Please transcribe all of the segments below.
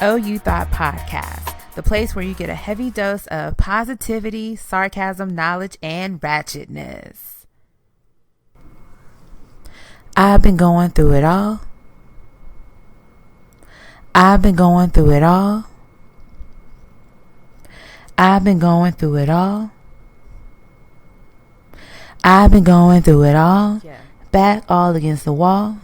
Oh You Thought podcast, the place where you get a heavy dose of positivity, sarcasm, knowledge, and ratchetness. I've been going through it all. I've been going through it all. I've been going through it all. I've been going through it all. Yeah. Back all against the wall.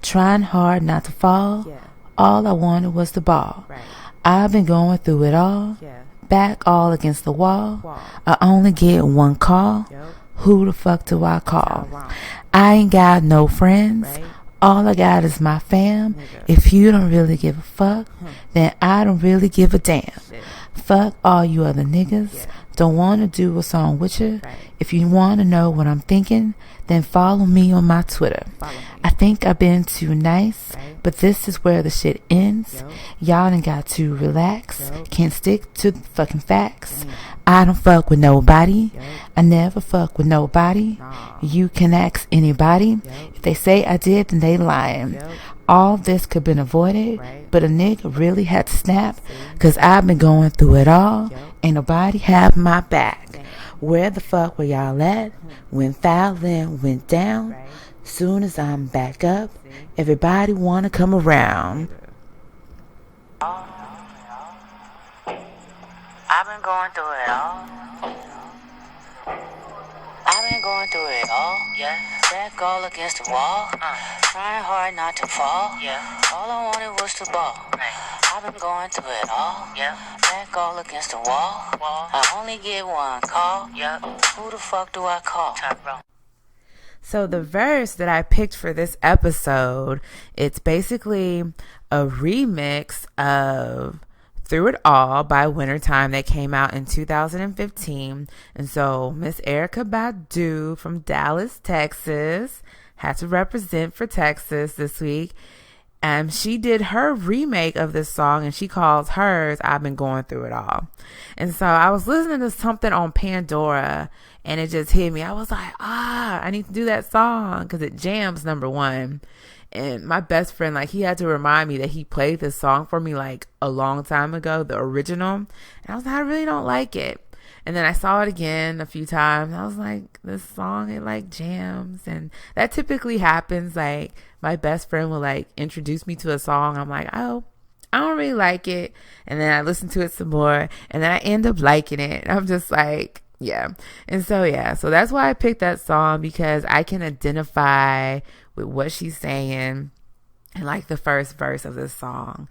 Trying hard not to fall. Yeah. All I wanted was the ball. Right. I've been going through it all. Yeah. Back all against the wall. Wall. I only get one call. Yep. Who the fuck do I call? Wrong. I ain't got no friends. Right. All I got is my fam. Nigga. If you don't really give a fuck, then I don't really give a damn. Shit. Fuck all you other niggas. Yeah. Don't want to do a song with you. Right. If you want to know what I'm thinking, then follow me on my Twitter. Follow me. I think I've been too nice, Right. but this is where the shit ends. Yo. Y'all done got to relax. Yo. Can't stick to the fucking facts. Damn. I don't fuck with nobody. Yo. I never fuck with nobody. Nah. You can ask anybody. Yo. If they say I did, then they lying. Yo. All this could been avoided, Right. but a nigga really had to snap, cause I've been going through it all. Yo. Ain't nobody have my back. Damn. Where the fuck were y'all at when Fallon went down? Right. Soon as I'm back up, everybody wanna come around. I've been going through it all. I've been going through it all. Yeah. Back all against the wall. Trying hard not to fall. Yeah. All I wanted was the ball. Right. I've been going through it all. Yeah. Back all against the wall. I only get one call. Yeah. Who the fuck do I call? So the verse that I picked for this episode, it's basically a remix of Through It All by Wintertime that came out in 2015. And so Miss Erykah Badu from Dallas, Texas, had to represent for Texas this week. And she did her remake of this song, and she calls hers I've Been Going Through It All. And so I was listening to something on Pandora, and it just hit me. I was like, I need to do that song because it jams, number one. And my best friend, like, he had to remind me that he played this song for me like a long time ago, the original. And I was like, I really don't like it. And then I saw it again a few times. I was like, this song, it like jams. And that typically happens. Like, my best friend will like introduce me to a song. I'm like, oh, I don't really like it. And then I listen to it some more. And then I end up liking it. I'm just like, yeah. And so, yeah. So that's why I picked that song, because I can identify with what she's saying in like the first verse of this song.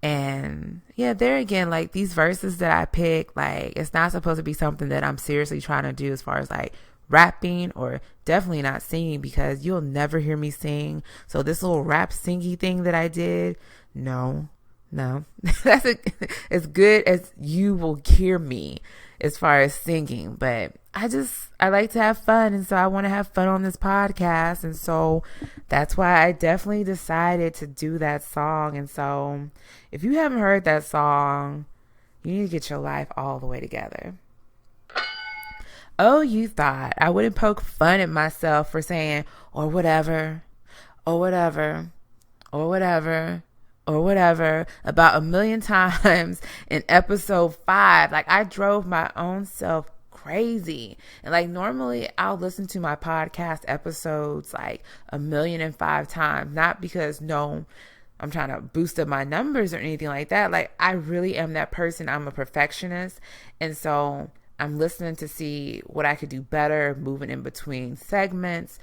And yeah, there again, like these verses that I pick, like it's not supposed to be something that I'm seriously trying to do as far as like rapping, or definitely not singing, because you'll never hear me sing. So this little rap singy thing that I did, no, that's as good as you will hear me as far as singing. But I like to have fun, and so I want to have fun on this podcast, and so that's why I definitely decided to do that song. And so if you haven't heard that song, you need to get your life all the way together. Oh, you thought I wouldn't poke fun at myself for saying or whatever, or whatever, or whatever, or whatever about a million times in episode 5. Like, I drove my own self crazy. And like, normally I'll listen to my podcast episodes like 1,000,005 times, not because I'm trying to boost up my numbers or anything like that. Like, I really am that person. I'm a perfectionist. And so I'm listening to see what I could do better, moving in between segments,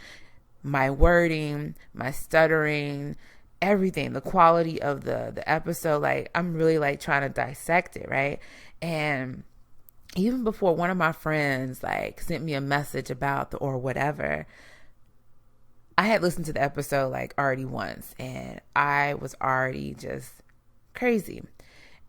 my wording, my stuttering, everything, the quality of the episode. Like, I'm really like trying to dissect it, right? And even before, one of my friends like sent me a message about the Or Whatever, I had listened to the episode like already once, and I was already just crazy.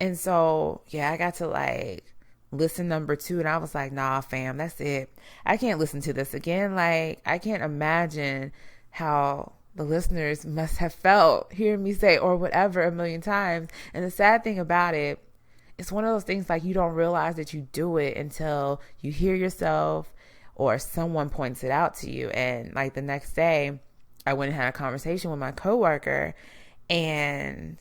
And so, yeah, I got to like listen number 2, and I was like, nah, fam, that's it. I can't listen to this again. Like, I can't imagine how the listeners must have felt hearing me say Or Whatever a million times. And the sad thing about it, it's one of those things like you don't realize that you do it until you hear yourself or someone points it out to you. And like the next day, I went and had a conversation with my coworker, and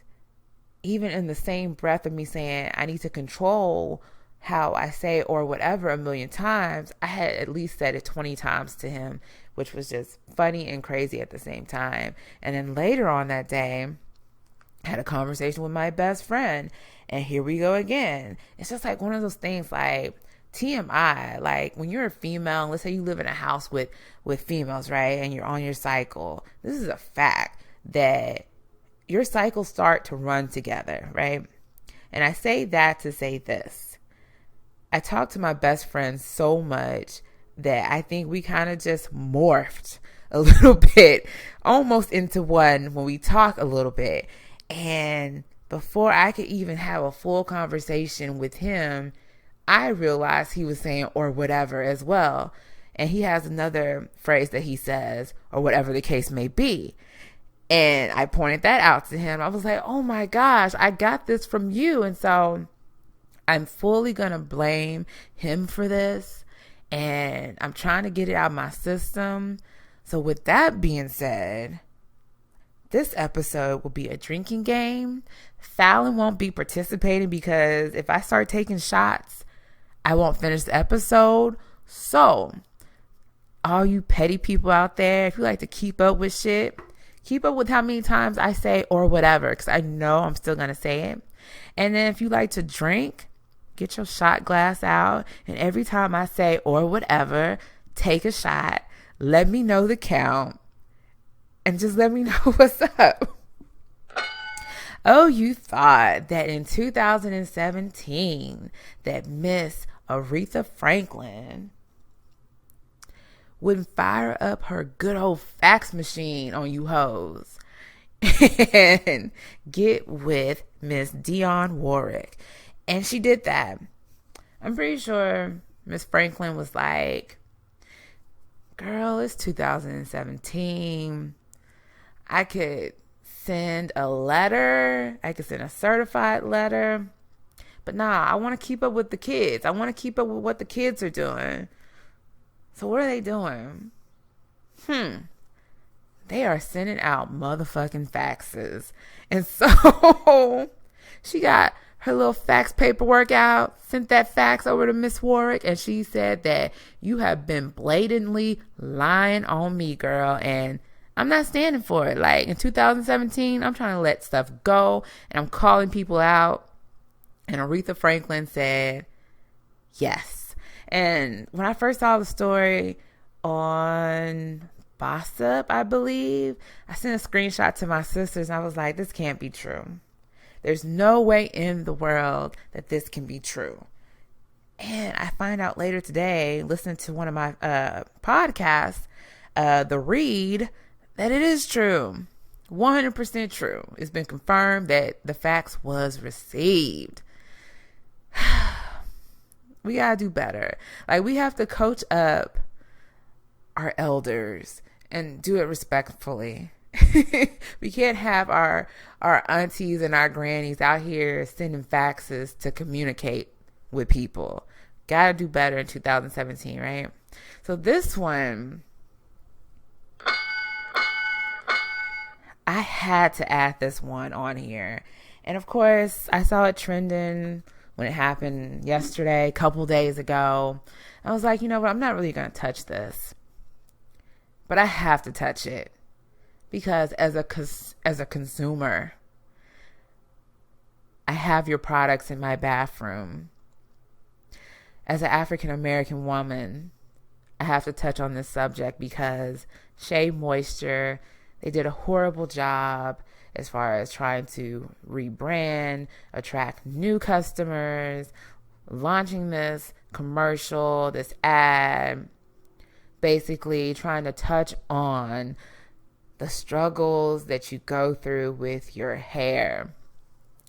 even in the same breath of me saying I need to control how I say or whatever a million times, I had at least said it 20 times to him, which was just funny and crazy at the same time. And then later on that day, I had a conversation with my best friend, and here we go again. It's just like one of those things, like TMI, like when you're a female, and let's say you live in a house with females, right? And you're on your cycle. This is a fact that your cycles start to run together, right? And I say that to say this. I talk to my best friend so much that I think we kind of just morphed a little bit, almost into one when we talk a little bit. And before I could even have a full conversation with him, I realized he was saying or whatever as well. And he has another phrase that he says, or whatever the case may be. And I pointed that out to him. I was like, oh my gosh, I got this from you. And so I'm fully going to blame him for this. And I'm trying to get it out of my system. So with that being said, this episode will be a drinking game. Fallon won't be participating because if I start taking shots, I won't finish the episode. So all you petty people out there, if you like to keep up with shit, keep up with how many times I say or whatever, because I know I'm still going to say it. And then if you like to drink, get your shot glass out. And every time I say or whatever, take a shot. Let me know the count. And just let me know what's up. Oh, you thought that in 2017 that Miss Aretha Franklin would fire up her good old fax machine on you hoes and get with Miss Dionne Warwick. And she did that. I'm pretty sure Miss Franklin was like, girl, it's 2017. I could send a letter. I could send a certified letter. But nah, I want to keep up with the kids. I want to keep up with what the kids are doing. So what are they doing? They are sending out motherfucking faxes. And so she got her little fax paperwork out, sent that fax over to Miss Warwick, and she said that you have been blatantly lying on me, girl, and I'm not standing for it. Like in 2017, I'm trying to let stuff go, and I'm calling people out. And Aretha Franklin said, yes. And when I first saw the story on Gossip, I believe, I sent a screenshot to my sisters, and I was like, this can't be true. There's no way in the world that this can be true. And I find out later today, listening to one of my podcasts, The Read, that it is true. 100% true. It's been confirmed that the fax was received. We gotta do better. Like, we have to coach up our elders and do it respectfully. We can't have our aunties and our grannies out here sending faxes to communicate with people. Gotta do better in 2017, right? So this one, I had to add this one on here. And of course, I saw it trending when it happened yesterday, a couple days ago. I was like, you know what? I'm not really going to touch this. But I have to touch it. Because as a consumer, I have your products in my bathroom. As an African American woman, I have to touch on this subject because Shea Moisture, they did a horrible job as far as trying to rebrand, attract new customers, launching this commercial, this ad, basically trying to touch on the struggles that you go through with your hair.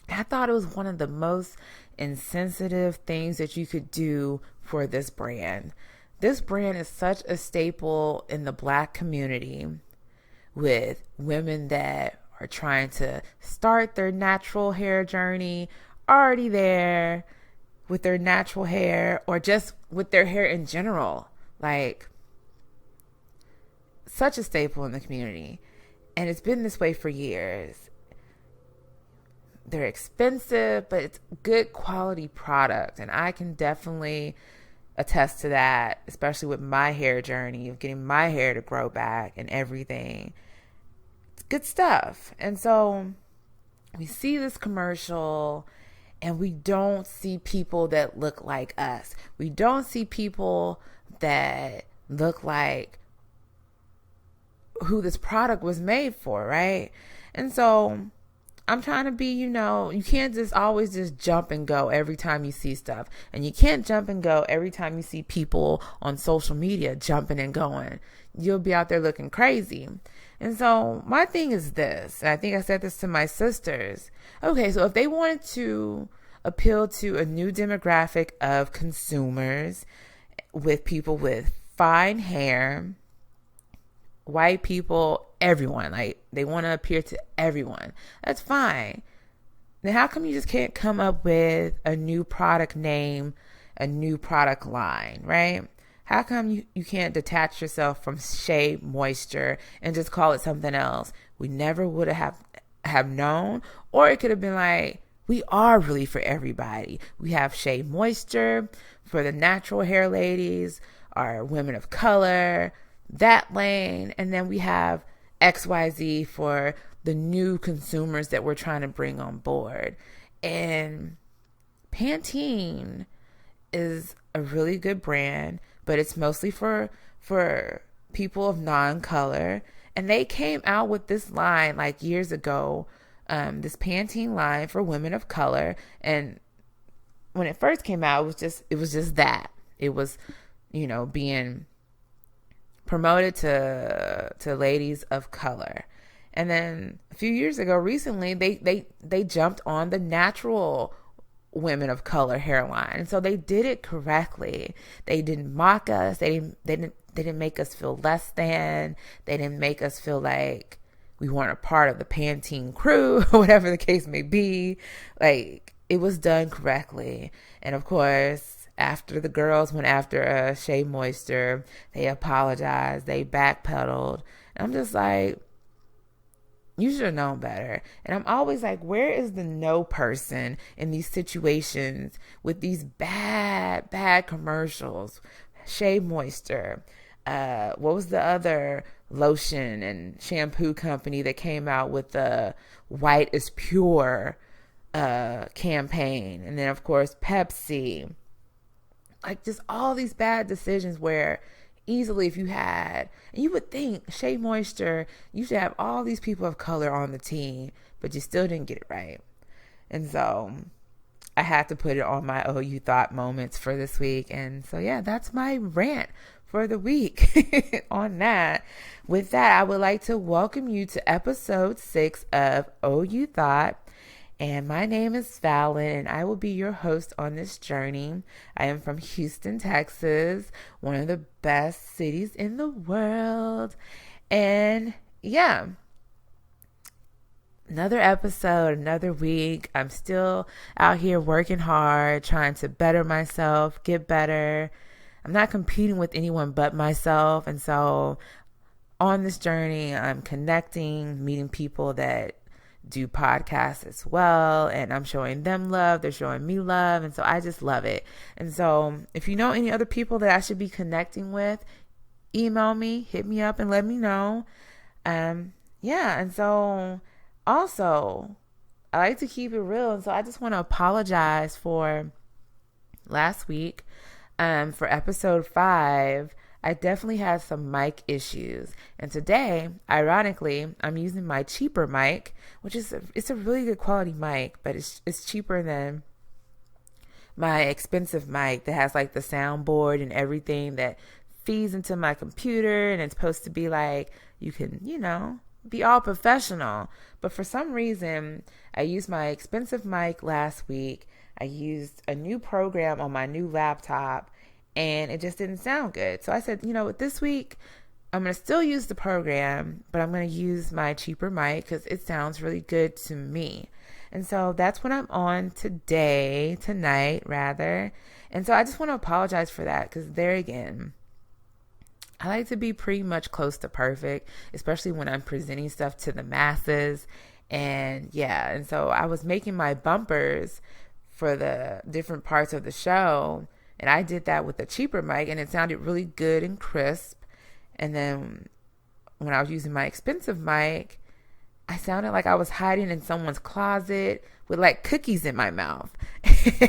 I thought it was one of the most insensitive things that you could do for this brand. This brand is such a staple in the Black community with women that are trying to start their natural hair journey, already there with their natural hair or just with their hair in general. Like, such a staple in the community. And it's been this way for years. they're expensive, but it's good quality product. And I can definitely attest to that, especially with my hair journey of getting my hair to grow back and everything. It's good stuff. And so we see this commercial and we don't see people that look like us. We don't see people that look like who this product was made for, right? And so I'm trying to be, you can't just always just jump and go every time you see stuff. And you can't jump and go every time you see people on social media jumping and going. You'll be out there looking crazy. And so my thing is this, and I think I said this to my sisters. Okay, so if they wanted to appeal to a new demographic of consumers with people with fine hair, white people, everyone, like they want to appear to everyone, that's fine. Then how come you just can't come up with a new product name, a new product line, right? How come you can't detach yourself from Shea Moisture and just call it something else? We never would have known. Or it could have been like, we are really for everybody. We have Shea Moisture for the natural hair ladies, our women of color, that lane. And then we have XYZ for the new consumers that we're trying to bring on board. And Pantene is a really good brand, but it's mostly for people of non-color. And they came out with this line like years ago, this Pantene line for women of color. And when it first came out, it was just that. It was, being promoted to ladies of color. And then a few years ago, recently, they jumped on the natural women of color hairline. And so they did it correctly. They didn't mock us. They didn't make us feel less than. They didn't make us feel like we weren't a part of the Pantene crew, whatever the case may be. Like, it was done correctly. And of course, after the girls went after Shea Moisture, they apologized, they backpedaled. And I'm just like, you should have known better. And I'm always like, where is the no person in these situations with these bad commercials? Shea Moisture. What was the other lotion and shampoo company that came out with the white is pure campaign? And then, of course, Pepsi. Like, just all these bad decisions where easily if you had, and you would think Shea Moisture, you should have all these people of color on the team, but you still didn't get it right. And so I had to put it on my Oh You Thought moments for this week. And so, yeah, that's my rant for the week on that. With that, I would like to welcome you to episode 6 of Oh You Thought. And my name is Fallon, and I will be your host on this journey. I am from Houston, Texas, one of the best cities in the world. And yeah, another episode, another week. I'm still out here working hard, trying to better myself, get better. I'm not competing with anyone but myself. And so on this journey, I'm connecting, meeting people that do podcasts as well, and I'm showing them love, they're showing me love, and so I just love it. And so if you know any other people that I should be connecting with, email me, hit me up, and let me know. And so also I like to keep it real, and so I just want to apologize for last week. For episode 5, I definitely had some mic issues. And today, ironically, I'm using my cheaper mic, which is it's a really good quality mic, but it's cheaper than my expensive mic that has like the soundboard and everything that feeds into my computer, and it's supposed to be like you can, be all professional. But for some reason, I used my expensive mic last week. I used a new program on my new laptop, and it just didn't sound good. So I said, this week, I'm going to still use the program, but I'm going to use my cheaper mic because it sounds really good to me. And so that's what I'm on tonight. And so I just want to apologize for that because there again, I like to be pretty much close to perfect, especially when I'm presenting stuff to the masses. And so I was making my bumpers for the different parts of the show, and I did that with a cheaper mic, and it sounded really good and crisp. And then when I was using my expensive mic, I sounded like I was hiding in someone's closet with like cookies in my mouth.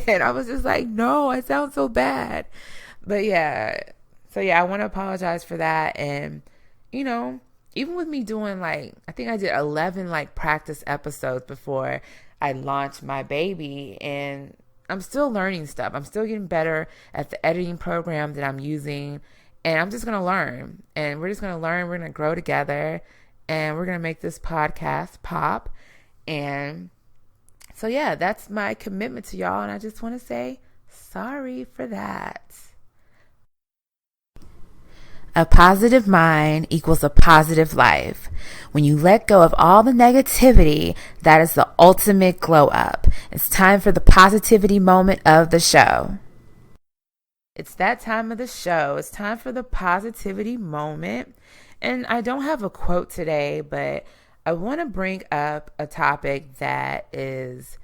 And I was just like, no, I sound so bad. But I want to apologize for that. And, even with me doing I think I did 11 practice episodes before I launched my baby, and I'm still learning stuff. I'm still getting better at the editing program that I'm using, and I'm just going to learn, and we're just going to learn. We're going to grow together, and we're going to make this podcast pop. And so, that's my commitment to y'all, and I just want to say sorry for that. A positive mind equals a positive life. When you let go of all the negativity, that is the ultimate glow up. It's time for the positivity moment of the show. It's that time of the show. It's time for the positivity moment. And I don't have a quote today, but I want to bring up a topic that is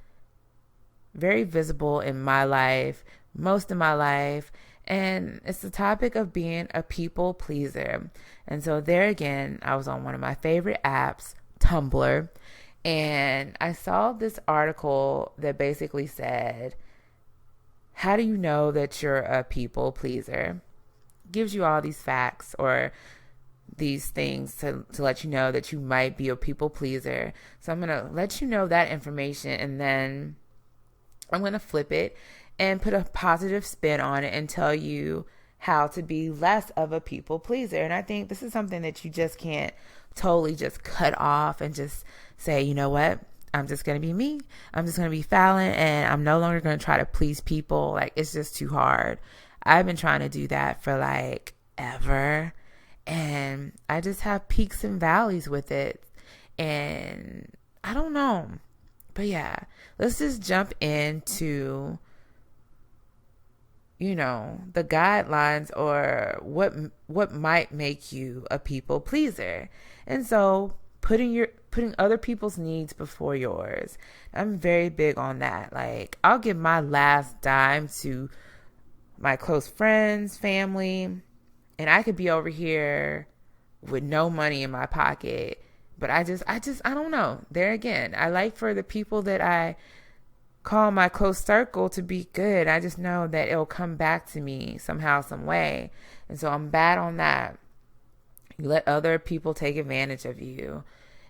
very visible in my life, most of my life. And it's the topic of being a people pleaser. And so there again, I was on one of my favorite apps, Tumblr, and I saw this article that basically said, how do you know that you're a people pleaser? Gives you all these facts or these things to let you know that you might be a people pleaser. So I'm going to let you know that information, and then I'm going to flip it and put a positive spin on it and tell you how to be less of a people pleaser. And I think this is something that you just can't totally just cut off and just say, you know what, I'm just going to be me. I'm just going to be Fallon, and I'm no longer going to try to please people. It's just too hard. I've been trying to do that for ever. And I just have peaks and valleys with it. And I don't know. But let's just jump into the guidelines or what might make you a people pleaser. And so putting other people's needs before yours. I'm very big on that. I'll give my last dime to my close friends, family, and I could be over here with no money in my pocket. But I don't know. There again, I like for the people that I call my close circle to be good. I just know that it'll come back to me somehow, some way. And so I'm bad on that. You let other people take advantage of you.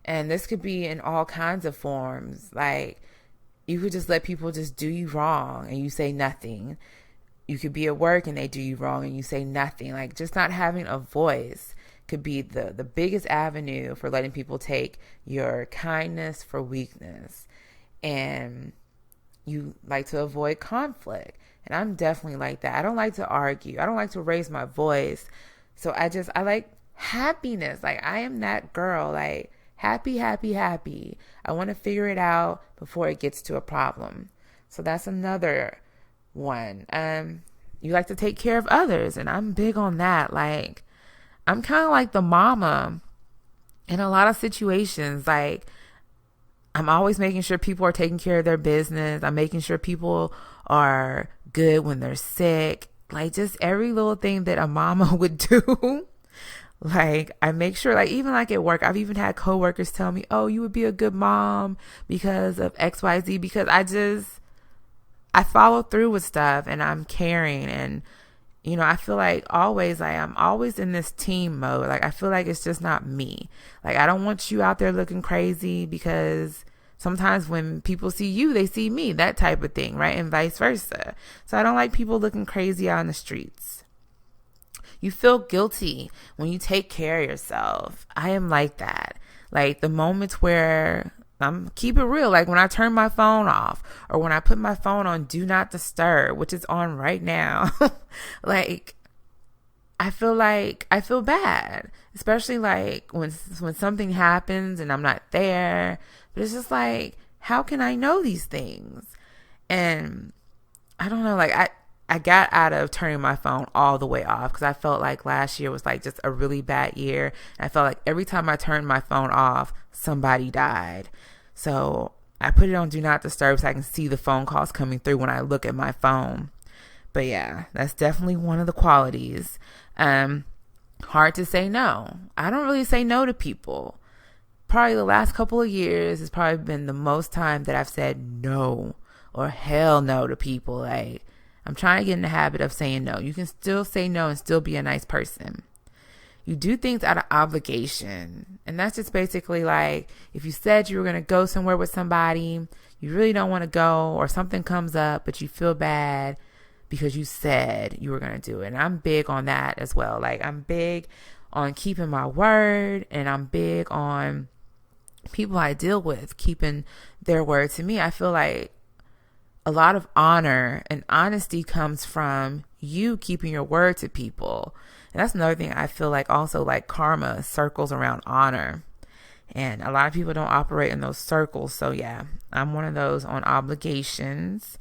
And this could be in all kinds of forms. You could just let people just do you wrong and you say nothing. You could be at work and they do you wrong and you say nothing. Just not having a voice could be the biggest avenue for letting people take your kindness for weakness. And you like to avoid conflict. And I'm definitely like that. I don't like to argue. I don't like to raise my voice. So I like happiness. I am that girl. Happy, happy, happy. I want to figure it out before it gets to a problem. So that's another one. You like to take care of others. And I'm big on that. I'm kind of like the mama in a lot of situations. I'm always making sure people are taking care of their business. I'm making sure people are good when they're sick. Just every little thing that a mama would do. I make sure, even at work, I've even had coworkers tell me, oh, you would be a good mom because of XYZ, because I follow through with stuff and I'm caring. And, I feel always, I'm always in this team mode. I feel it's just not me. I don't want you out there looking crazy, because sometimes when people see you, they see me, that type of thing, right? And vice versa. So I don't like people looking crazy out in the streets. You feel guilty when you take care of yourself. I am like that. The moments where I'm keep it real, when I turn my phone off or when I put my phone on do not disturb, which is on right now, I feel bad, especially when something happens and I'm not there. But it's just how can I know these things? And I don't know, I got out of turning my phone all the way off because I felt last year was just a really bad year. And I felt every time I turned my phone off, somebody died. So I put it on do not disturb so I can see the phone calls coming through when I look at my phone. But yeah, that's definitely one of the qualities. Hard to say no. I don't really say no to people. Probably the last couple of years has probably been the most time that I've said no or hell no to people. Like, I'm trying to get in the habit of saying no. You can still say no and still be a nice person. You do things out of obligation. And that's just basically like, if you said you were going to go somewhere with somebody, you really don't want to go, or something comes up, but you feel bad because you said you were going to do it. And I'm big on that as well. Like, I'm big on keeping my word, and I'm big on people I deal with keeping their word to me. I feel like a lot of honor and honesty comes from you keeping your word to people. And that's another thing I feel like also, like, karma circles around honor. And a lot of people don't operate in those circles. So yeah, I'm one of those on obligations.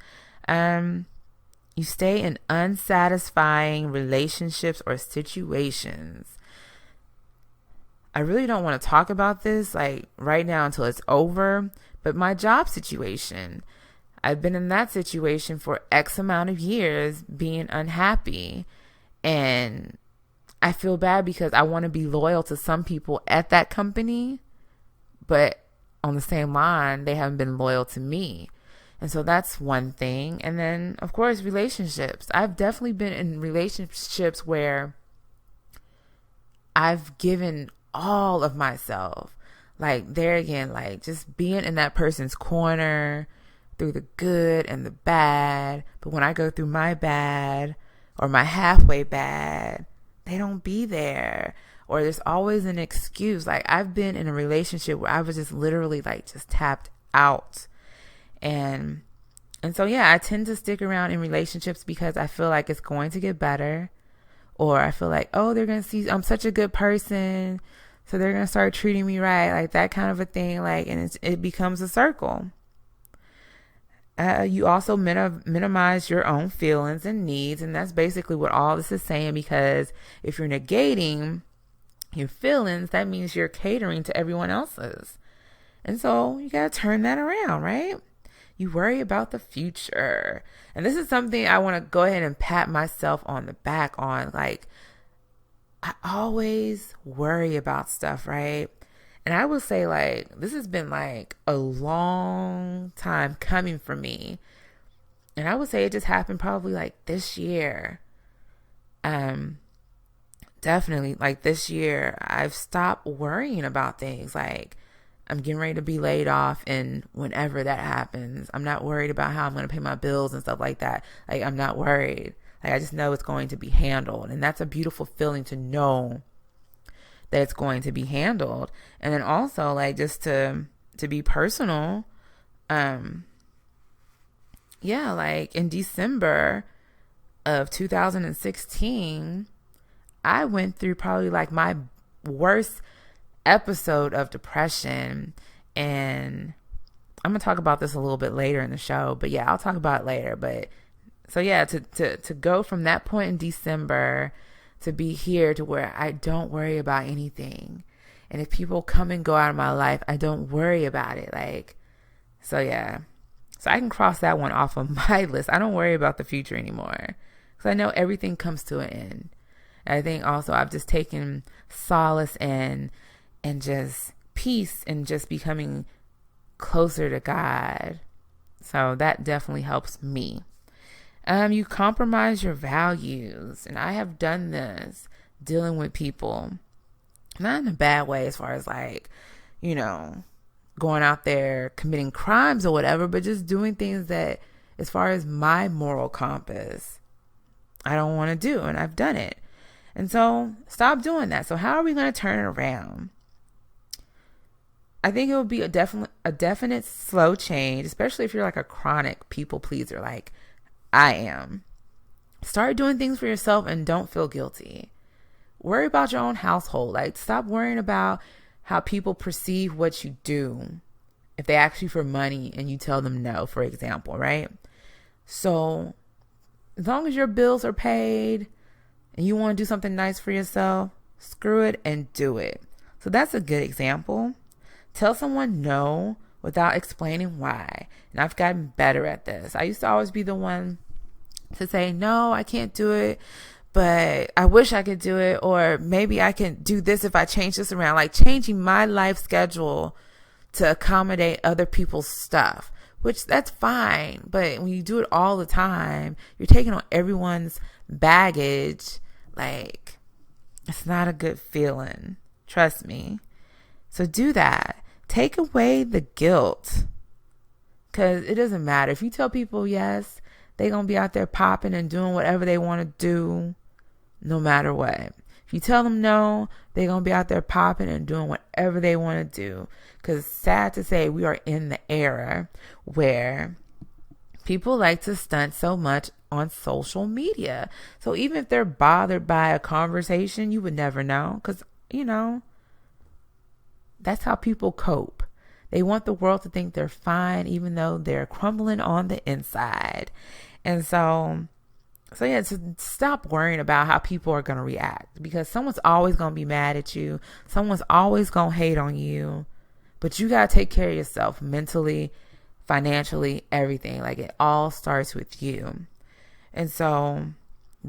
You stay in unsatisfying relationships or situations. I really don't want to talk about this like right now until it's over, but my job situation, I've been in that situation for X amount of years being unhappy, and I feel bad because I want to be loyal to some people at that company, but on the same line, they haven't been loyal to me. And so that's one thing. And then, of course, relationships. I've definitely been in relationships where I've given all of myself. Like, there again, like, just being in that person's corner through the good and the bad. But when I go through my bad or my halfway bad, they don't be there. Or there's always an excuse. Like, I've been in a relationship where I was just literally like just tapped out. And so, yeah, I tend to stick around in relationships because I feel like it's going to get better. Or I feel like, oh, they're going to see I'm such a good person, so they're going to start treating me right. Like, that kind of a thing. Like, and it becomes a circle. You also minimize your own feelings and needs. And that's basically what all this is saying, because if you're negating your feelings, that means you're catering to everyone else's. And so you got to turn that around, right? You worry about the future. And this is something I want to go ahead and pat myself on the back on. Like, I always worry about stuff, right? And I will say, like, this has been like a long time coming for me. And I would say it just happened probably like this year. Definitely like this year, I've stopped worrying about things. Like, I'm getting ready to be laid off, and whenever that happens, I'm not worried about how I'm going to pay my bills and stuff like that. Like, I'm not worried. Like, I just know it's going to be handled. And that's a beautiful feeling to know that it's going to be handled. And then also, like, just to be personal, yeah, like in December of 2016, I went through probably like my worst episode of depression. And I'm gonna talk about this a little bit later in the show, but yeah, I'll talk about it later. But so yeah, to go from that point in December to be here to where I don't worry about anything, and if people come and go out of my life, I don't worry about it. Like, so yeah, so I can cross that one off of my list. I don't worry about the future anymore because I know everything comes to an end. And I think also I've just taken solace and just peace and just becoming closer to God. So that definitely helps me. You compromise your values. And I have done this dealing with people. Not in a bad way as far as like, you know, going out there committing crimes or whatever, but just doing things that, as far as my moral compass, I don't want to do. And I've done it. And so stop doing that. So how are we going to turn it around? I think it will be a definite slow change, especially if you're like a chronic people pleaser like I am. Start doing things for yourself and don't feel guilty. Worry about your own household. Like, stop worrying about how people perceive what you do. If they ask you for money and you tell them no, for example, right? So as long as your bills are paid and you want to do something nice for yourself, screw it and do it. So that's a good example. Tell someone no without explaining why. And I've gotten better at this. I used to always be the one to say, no, I can't do it, but I wish I could do it. Or maybe I can do this if I change this around, like changing my life schedule to accommodate other people's stuff, which that's fine. But when you do it all the time, you're taking on everyone's baggage. Like, it's not a good feeling. Trust me. So do that. Take away the guilt. Because it doesn't matter. If you tell people yes, they're going to be out there popping and doing whatever they want to do, no matter what. If you tell them no, they're going to be out there popping and doing whatever they want to do. Because sad to say, we are in the era where people like to stunt so much on social media. So even if they're bothered by a conversation, you would never know. Because, that's how people cope. They want the world to think they're fine, even though they're crumbling on the inside. And so stop worrying about how people are going to react, because someone's always going to be mad at you. Someone's always going to hate on you, but you got to take care of yourself mentally, financially, everything. Like, it all starts with you. And so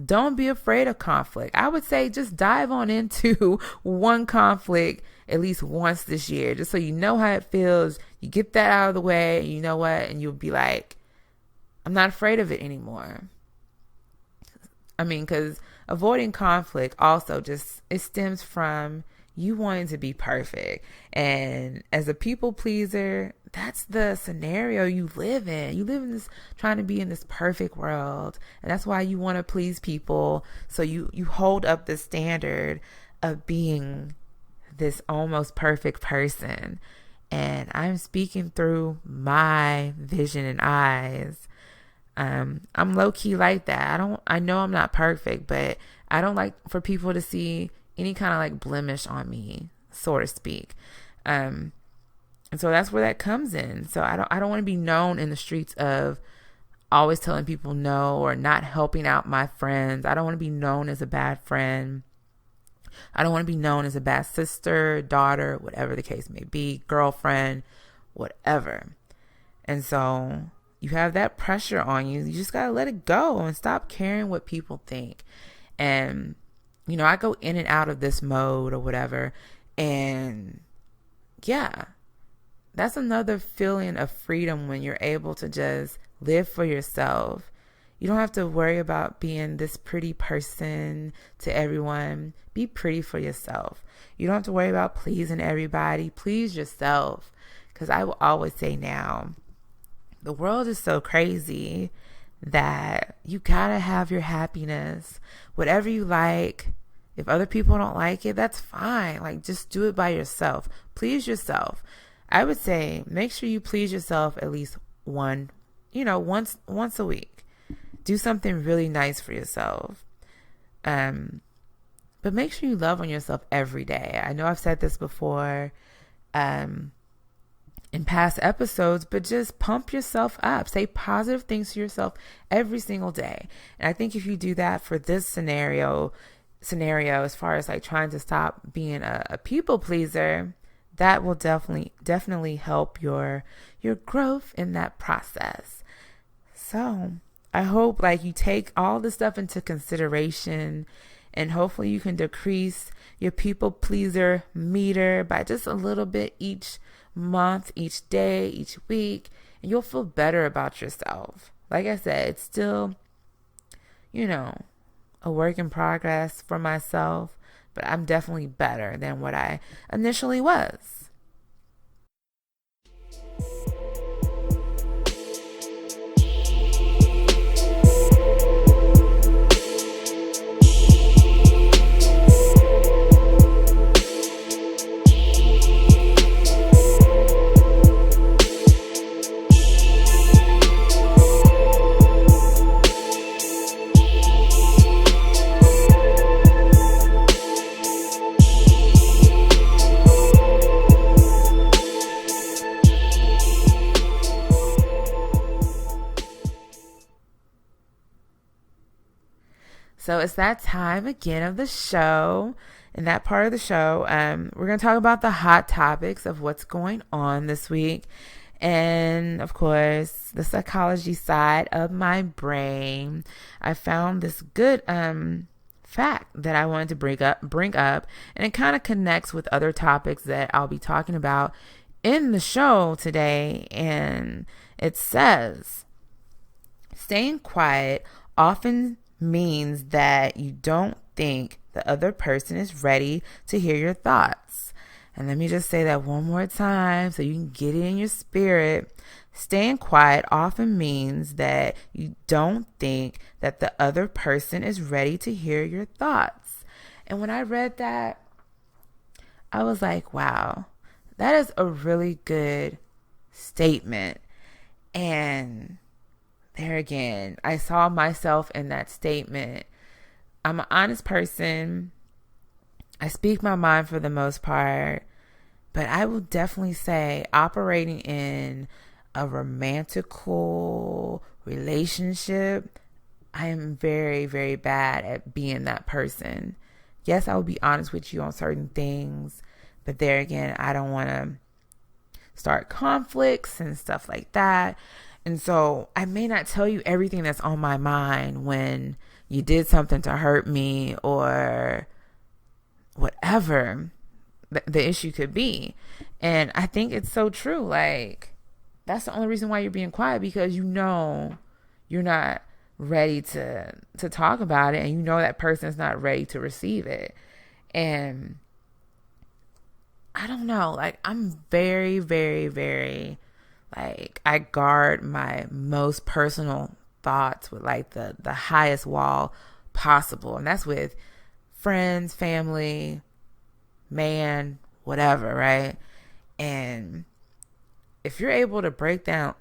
don't be afraid of conflict. I would say just dive on into one conflict at least once this year, just so you know how it feels. You get that out of the way, and you know what? And you'll be like, I'm not afraid of it anymore. I mean, because avoiding conflict also it stems from you wanting to be perfect. And as a people pleaser, that's the scenario you live in. You live in this, trying to be in this perfect world. And that's why you want to please people. So you hold up the standard of being this almost perfect person. And I'm speaking through my vision and eyes. I'm low key like that. I know I'm not perfect, but I don't like for people to see any kind of like blemish on me, so to speak. And so that's where that comes in. So I don't want to be known in the streets of always telling people no or not helping out my friends. I don't want to be known as a bad friend. I don't want to be known as a bad sister, daughter, whatever the case may be, girlfriend, whatever. And so you have that pressure on you. You just got to let it go and stop caring what people think. And, I go in and out of this mode or whatever. And yeah, that's another feeling of freedom when you're able to just live for yourself. You don't have to worry about being this pretty person to everyone. Be pretty for yourself. You don't have to worry about pleasing everybody. Please yourself. Because I will always say now, the world is so crazy that you gotta have your happiness. Whatever you like. If other people don't like it, that's fine. Like, just do it by yourself. Please yourself. I would say make sure you please yourself at least once a week. Do something really nice for yourself. But make sure you love on yourself every day. I know I've said this before in past episodes, but just pump yourself up. Say positive things to yourself every single day. And I think if you do that for this scenario, as far as like trying to stop being a people pleaser, that will definitely help your growth in that process. So I hope like you take all this stuff into consideration, and hopefully you can decrease your people pleaser meter by just a little bit each month, each day, each week, and you'll feel better about yourself. Like I said, it's still, a work in progress for myself, but I'm definitely better than what I initially was. So it's that time again of the show. In that part of the show, we're going to talk about the hot topics of what's going on this week. And of course, the psychology side of my brain, I found this good fact that I wanted to bring up, and it kind of connects with other topics that I'll be talking about in the show today. And it says, staying quiet often means that you don't think the other person is ready to hear your thoughts. And let me just say that one more time so you can get it in your spirit. Staying quiet often means that you don't think that the other person is ready to hear your thoughts. And when I read that, I was like, wow, that is a really good statement. And there again, I saw myself in that statement. I'm an honest person. I speak my mind for the most part, but I will definitely say operating in a romantical relationship, I am very, very bad at being that person. Yes, I will be honest with you on certain things, but there again, I don't want to start conflicts and stuff like that. And so I may not tell you everything that's on my mind when you did something to hurt me or whatever the issue could be. And I think it's so true. Like, that's the only reason why you're being quiet, because you know you're not ready to talk about it, and you know that person's not ready to receive it. And I don't know, like, I'm very, very, very, like, I guard my most personal thoughts with like the highest wall possible. And that's with friends, family, man, whatever, right? And if you're able to break down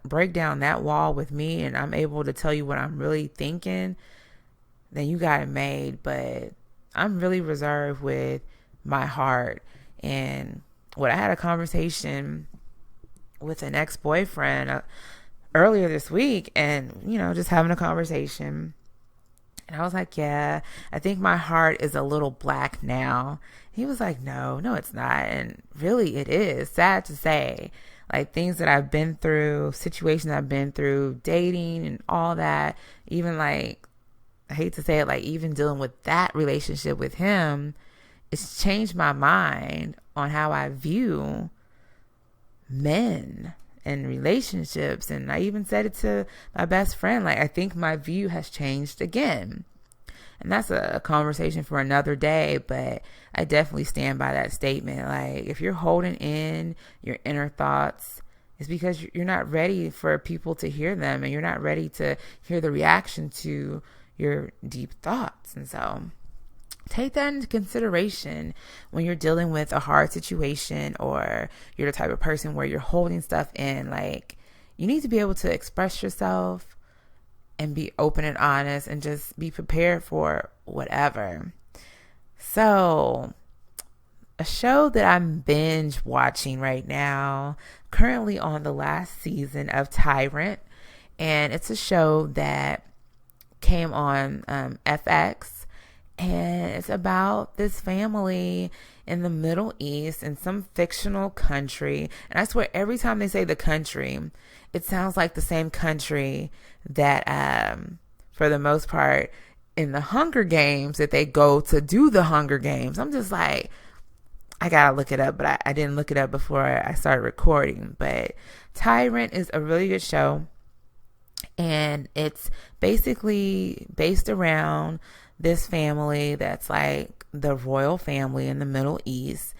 that wall with me, and I'm able to tell you what I'm really thinking, then you got it made. But I'm really reserved with my heart. And I had a conversation with an ex-boyfriend earlier this week, and just having a conversation, and I was like, yeah, I think my heart is a little black now. He was like, no, it's not. And really it is. Sad to say, like, things that I've been through, situations I've been through, dating and all that, even like, I hate to say it, like even dealing with that relationship with him, it's changed my mind on how I view men and relationships. And I even said it to my best friend, like, I think my view has changed again. And that's a conversation for another day, but I definitely stand by that statement. Like, if you're holding in your inner thoughts, it's because you're not ready for people to hear them, and you're not ready to hear the reaction to your deep thoughts. And so take that into consideration when you're dealing with a hard situation, or you're the type of person where you're holding stuff in. Like, you need to be able to express yourself and be open and honest, and just be prepared for whatever. So, a show that I'm binge watching right now, currently on the last season of Tyrant, and it's a show that came on FX. And it's about this family in the Middle East, in some fictional country. And I swear, every time they say the country, it sounds like the same country that, for the most part, in the Hunger Games, that they go to do the Hunger Games. I'm just like, I gotta look it up, but I didn't look it up before I started recording. But Tyrant is a really good show. And it's basically based around this family that's like the royal family in the Middle East.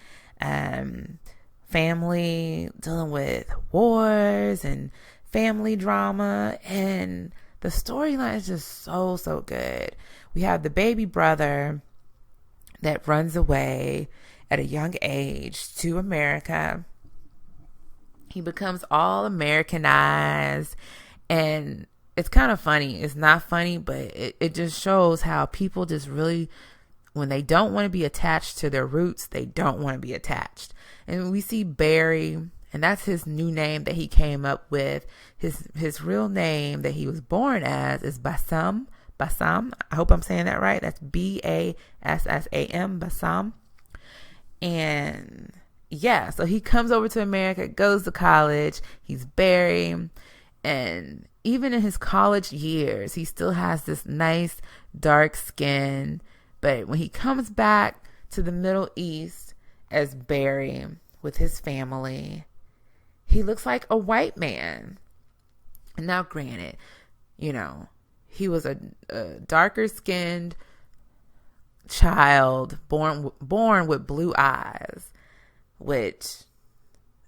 Family dealing with wars and family drama. And the storyline is just so good. We have the baby brother that runs away at a young age to America. He becomes all Americanized. And it's kind of funny. It's not funny, but it just shows how people just really, when they don't want to be attached to their roots, they don't want to be attached. And we see Barry, and that's his new name that he came up with. His real name that he was born as is Bassam. I hope I'm saying that right. That's Bassam, Bassam. And yeah, so he comes over to America, goes to college. He's Barry. And even in his college years, he still has this nice dark skin. But when he comes back to the Middle East as Barry with his family, he looks like a white man. Now, granted, you know, he was a darker skinned child born with blue eyes, which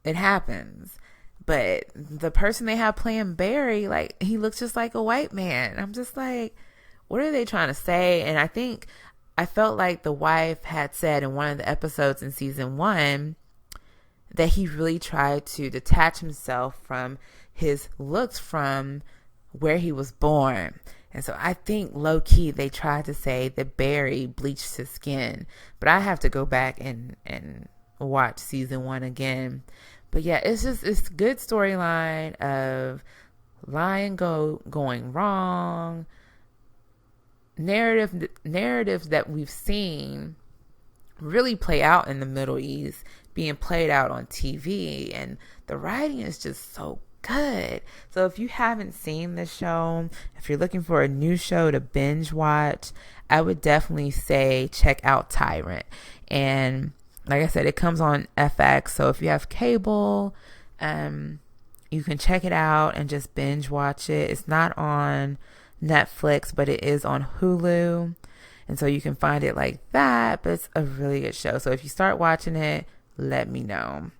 it happens. But the person they have playing Barry, like, he looks just like a white man. I'm just like, what are they trying to say? And I felt like the wife had said in one of the episodes in season 1 that he really tried to detach himself from his looks from where he was born. And so I think low key they tried to say that Barry bleached his skin. But I have to go back and watch season 1 again. But yeah, it's good storyline of lying going wrong. Narratives that we've seen really play out in the Middle East being played out on TV, and the writing is just so good. So if you haven't seen the show, if you're looking for a new show to binge watch, I would definitely say check out Tyrant. And like I said, it comes on FX. So if you have cable, you can check it out and just binge watch it. It's not on Netflix, but it is on Hulu. And so you can find it like that. But it's a really good show. So if you start watching it, let me know.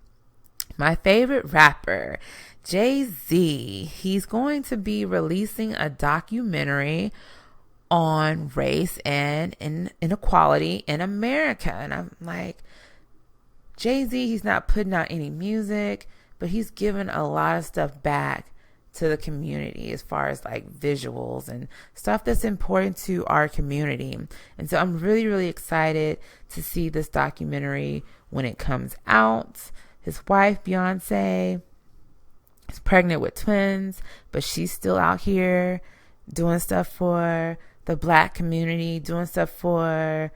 My favorite rapper, Jay-Z. He's going to be releasing a documentary on race and inequality in America. And I'm like, Jay-Z, he's not putting out any music, but he's given a lot of stuff back to the community as far as like visuals and stuff that's important to our community. And so I'm really, really excited to see this documentary when it comes out. His wife, Beyonce, is pregnant with twins, but she's still out here doing stuff for the Black community, doing stuff for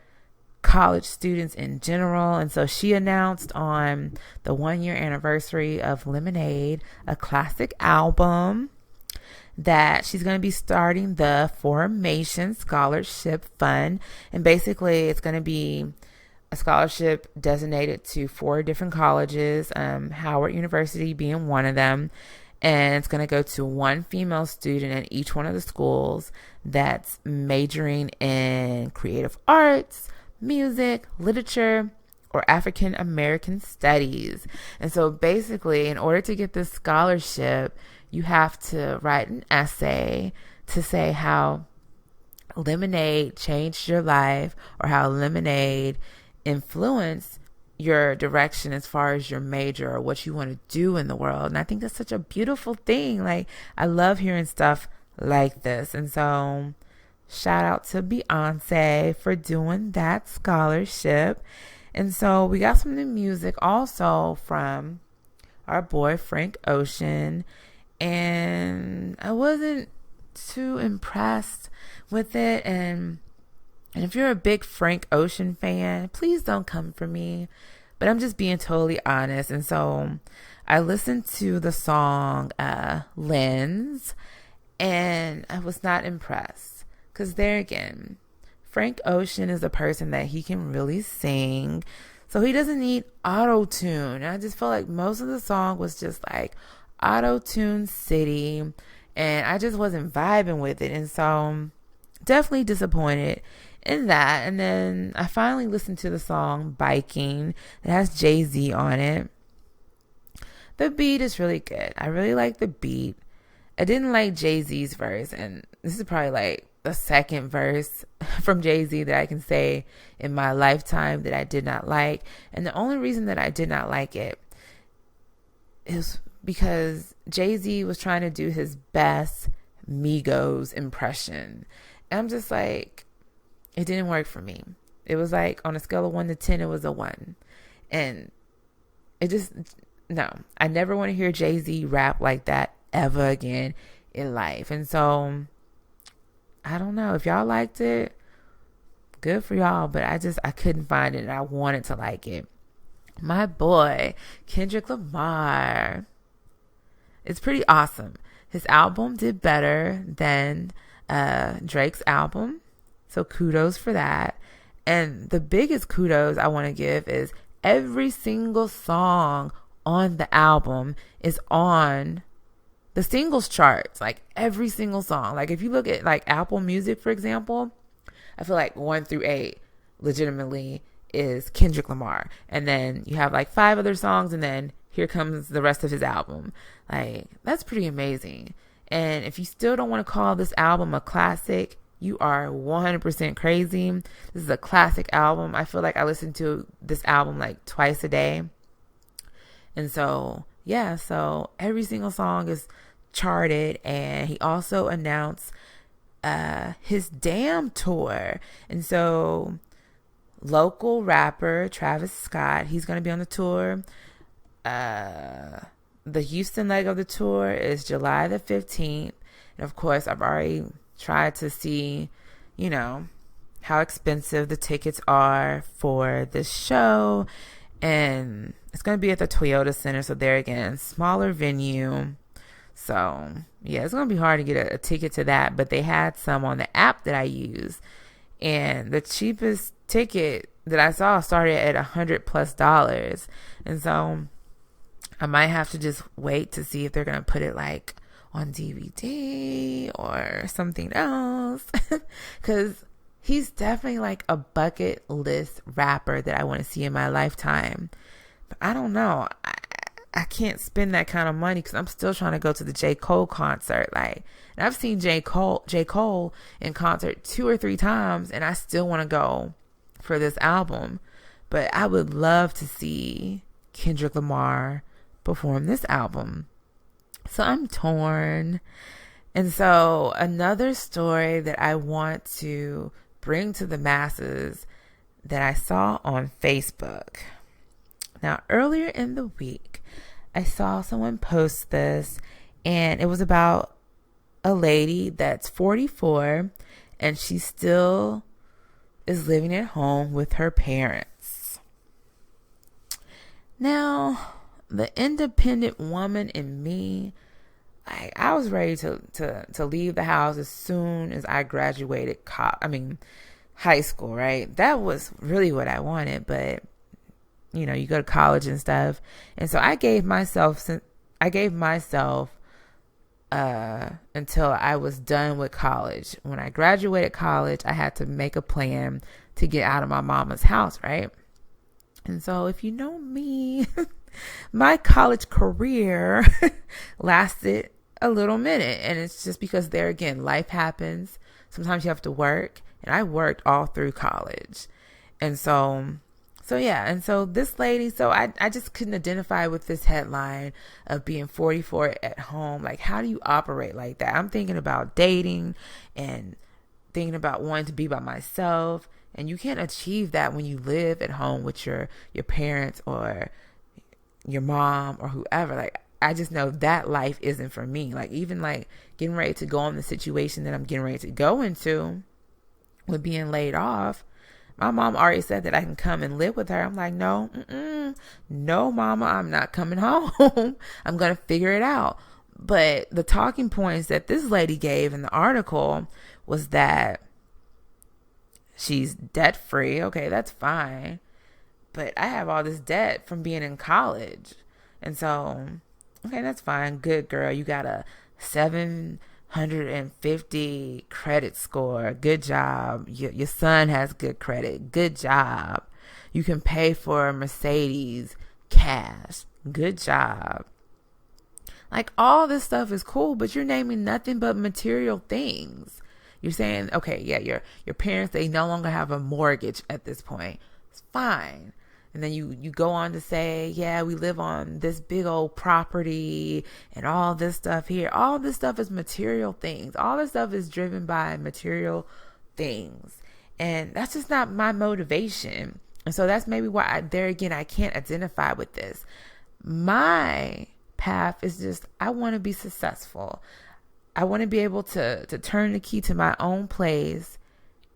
college students in general. And so she announced on the 1-year anniversary of Lemonade, a classic album, that she's going to be starting the Formation Scholarship Fund. And basically it's going to be a scholarship designated to 4 different colleges, Howard University being one of them. And it's going to go to 1 female student at each one of the schools that's majoring in creative arts, music, literature, or African American studies. And so basically, in order to get this scholarship, you have to write an essay to say how Lemonade changed your life, or how Lemonade influenced your direction as far as your major or what you want to do in the world. And I think that's such a beautiful thing. Like, I love hearing stuff like this. And so shout out to Beyonce for doing that scholarship. And so we got some new music also from our boy Frank Ocean. And I wasn't too impressed with it. And if you're a big Frank Ocean fan, please don't come for me. But I'm just being totally honest. And so I listened to the song Lens, and I was not impressed. Because there again, Frank Ocean is a person that he can really sing. So he doesn't need auto-tune. I just felt like most of the song was just like auto-tune city. And I just wasn't vibing with it. And so definitely disappointed in that. And then I finally listened to the song Biking. It has Jay-Z on it. The beat is really good. I really like the beat. I didn't like Jay-Z's verse. And this is probably like the second verse from Jay-Z that I can say in my lifetime that I did not like. And the only reason that I did not like it is because Jay-Z was trying to do his best Migos impression. And I'm just like, it didn't work for me. It was like on a scale of 1 to 10, it was a 1. And it just, no, I never want to hear Jay-Z rap like that ever again in life. And so I don't know if y'all liked it, good for y'all, but I couldn't find it and I wanted to like it. My boy, Kendrick Lamar. It's pretty awesome. His album did better than Drake's album. So kudos for that. And the biggest kudos I want to give is every single song on the album is on the singles charts. Like every single song. Like if you look at like Apple Music, for example, I feel like 1 through 8 legitimately is Kendrick Lamar. And then you have like 5 other songs, and then here comes the rest of his album. Like, that's pretty amazing. And if you still don't want to call this album a classic, you are 100% crazy. This is a classic album. I feel like I listen to this album like twice a day. And so, yeah, so every single song is charted. And he also announced his Damn tour. And so local rapper Travis Scott, he's going to be on the tour. The Houston leg of the tour is July the 15th. And of course, I've already tried to see, you know, how expensive the tickets are for this show. And it's going to be at the Toyota Center. So there again, smaller venue. So yeah, it's going to be hard to get a ticket to that. But they had some on the app that I use. And the cheapest ticket that I saw started at $100+. And so I might have to just wait to see if they're going to put it like on DVD or something else. Because he's definitely like a bucket list rapper that I want to see in my lifetime. But I don't know. I can't spend that kind of money because I'm still trying to go to the J. Cole concert. Like, and I've seen J. Cole in concert 2 or 3 times, and I still want to go for this album. But I would love to see Kendrick Lamar perform this album. So I'm torn. And so another story that I want to bring to the masses that I saw on Facebook. Now, earlier in the week, I saw someone post this, and it was about a lady that's 44 and she still is living at home with her parents. Now, the independent woman in me, I was ready to leave the house as soon as I graduated high school, right? That was really what I wanted, but you know, you go to college and stuff. And so I gave myself until I was done with college. When I graduated college, I had to make a plan to get out of my mama's house, right? And so if you know me, my college career lasted a little minute. And it's just because there again, life happens. Sometimes you have to work. And I worked all through college. And so yeah. And so this lady, so I just couldn't identify with this headline of being 44 at home. Like, how do you operate like that? I'm thinking about dating and thinking about wanting to be by myself. And you can't achieve that when you live at home with your parents or your mom or whoever. Like, I just know that life isn't for me. Like, even like getting ready to go in the situation that I'm getting ready to go into with being laid off. My mom already said that I can come and live with her. I'm like, no, no, mama, I'm not coming home. I'm going to figure it out. But the talking points that this lady gave in the article was that she's debt free. Okay, that's fine. But I have all this debt from being in college. And so, okay, that's fine. Good girl. You got a 750 credit score. Good job. Your son has good credit. Good job. You can pay for a Mercedes cash. Good job. Like, all this stuff is cool, but you're naming nothing but material things. You're saying, okay, yeah, your parents, they no longer have a mortgage at this point. It's fine. And then you go on to say, yeah, we live on this big old property and all this stuff here. All this stuff is material things. All this stuff is driven by material things. And that's just not my motivation. And so that's maybe why I can't identify with this. My path is just, I want to be successful. I want to be able to turn the key to my own place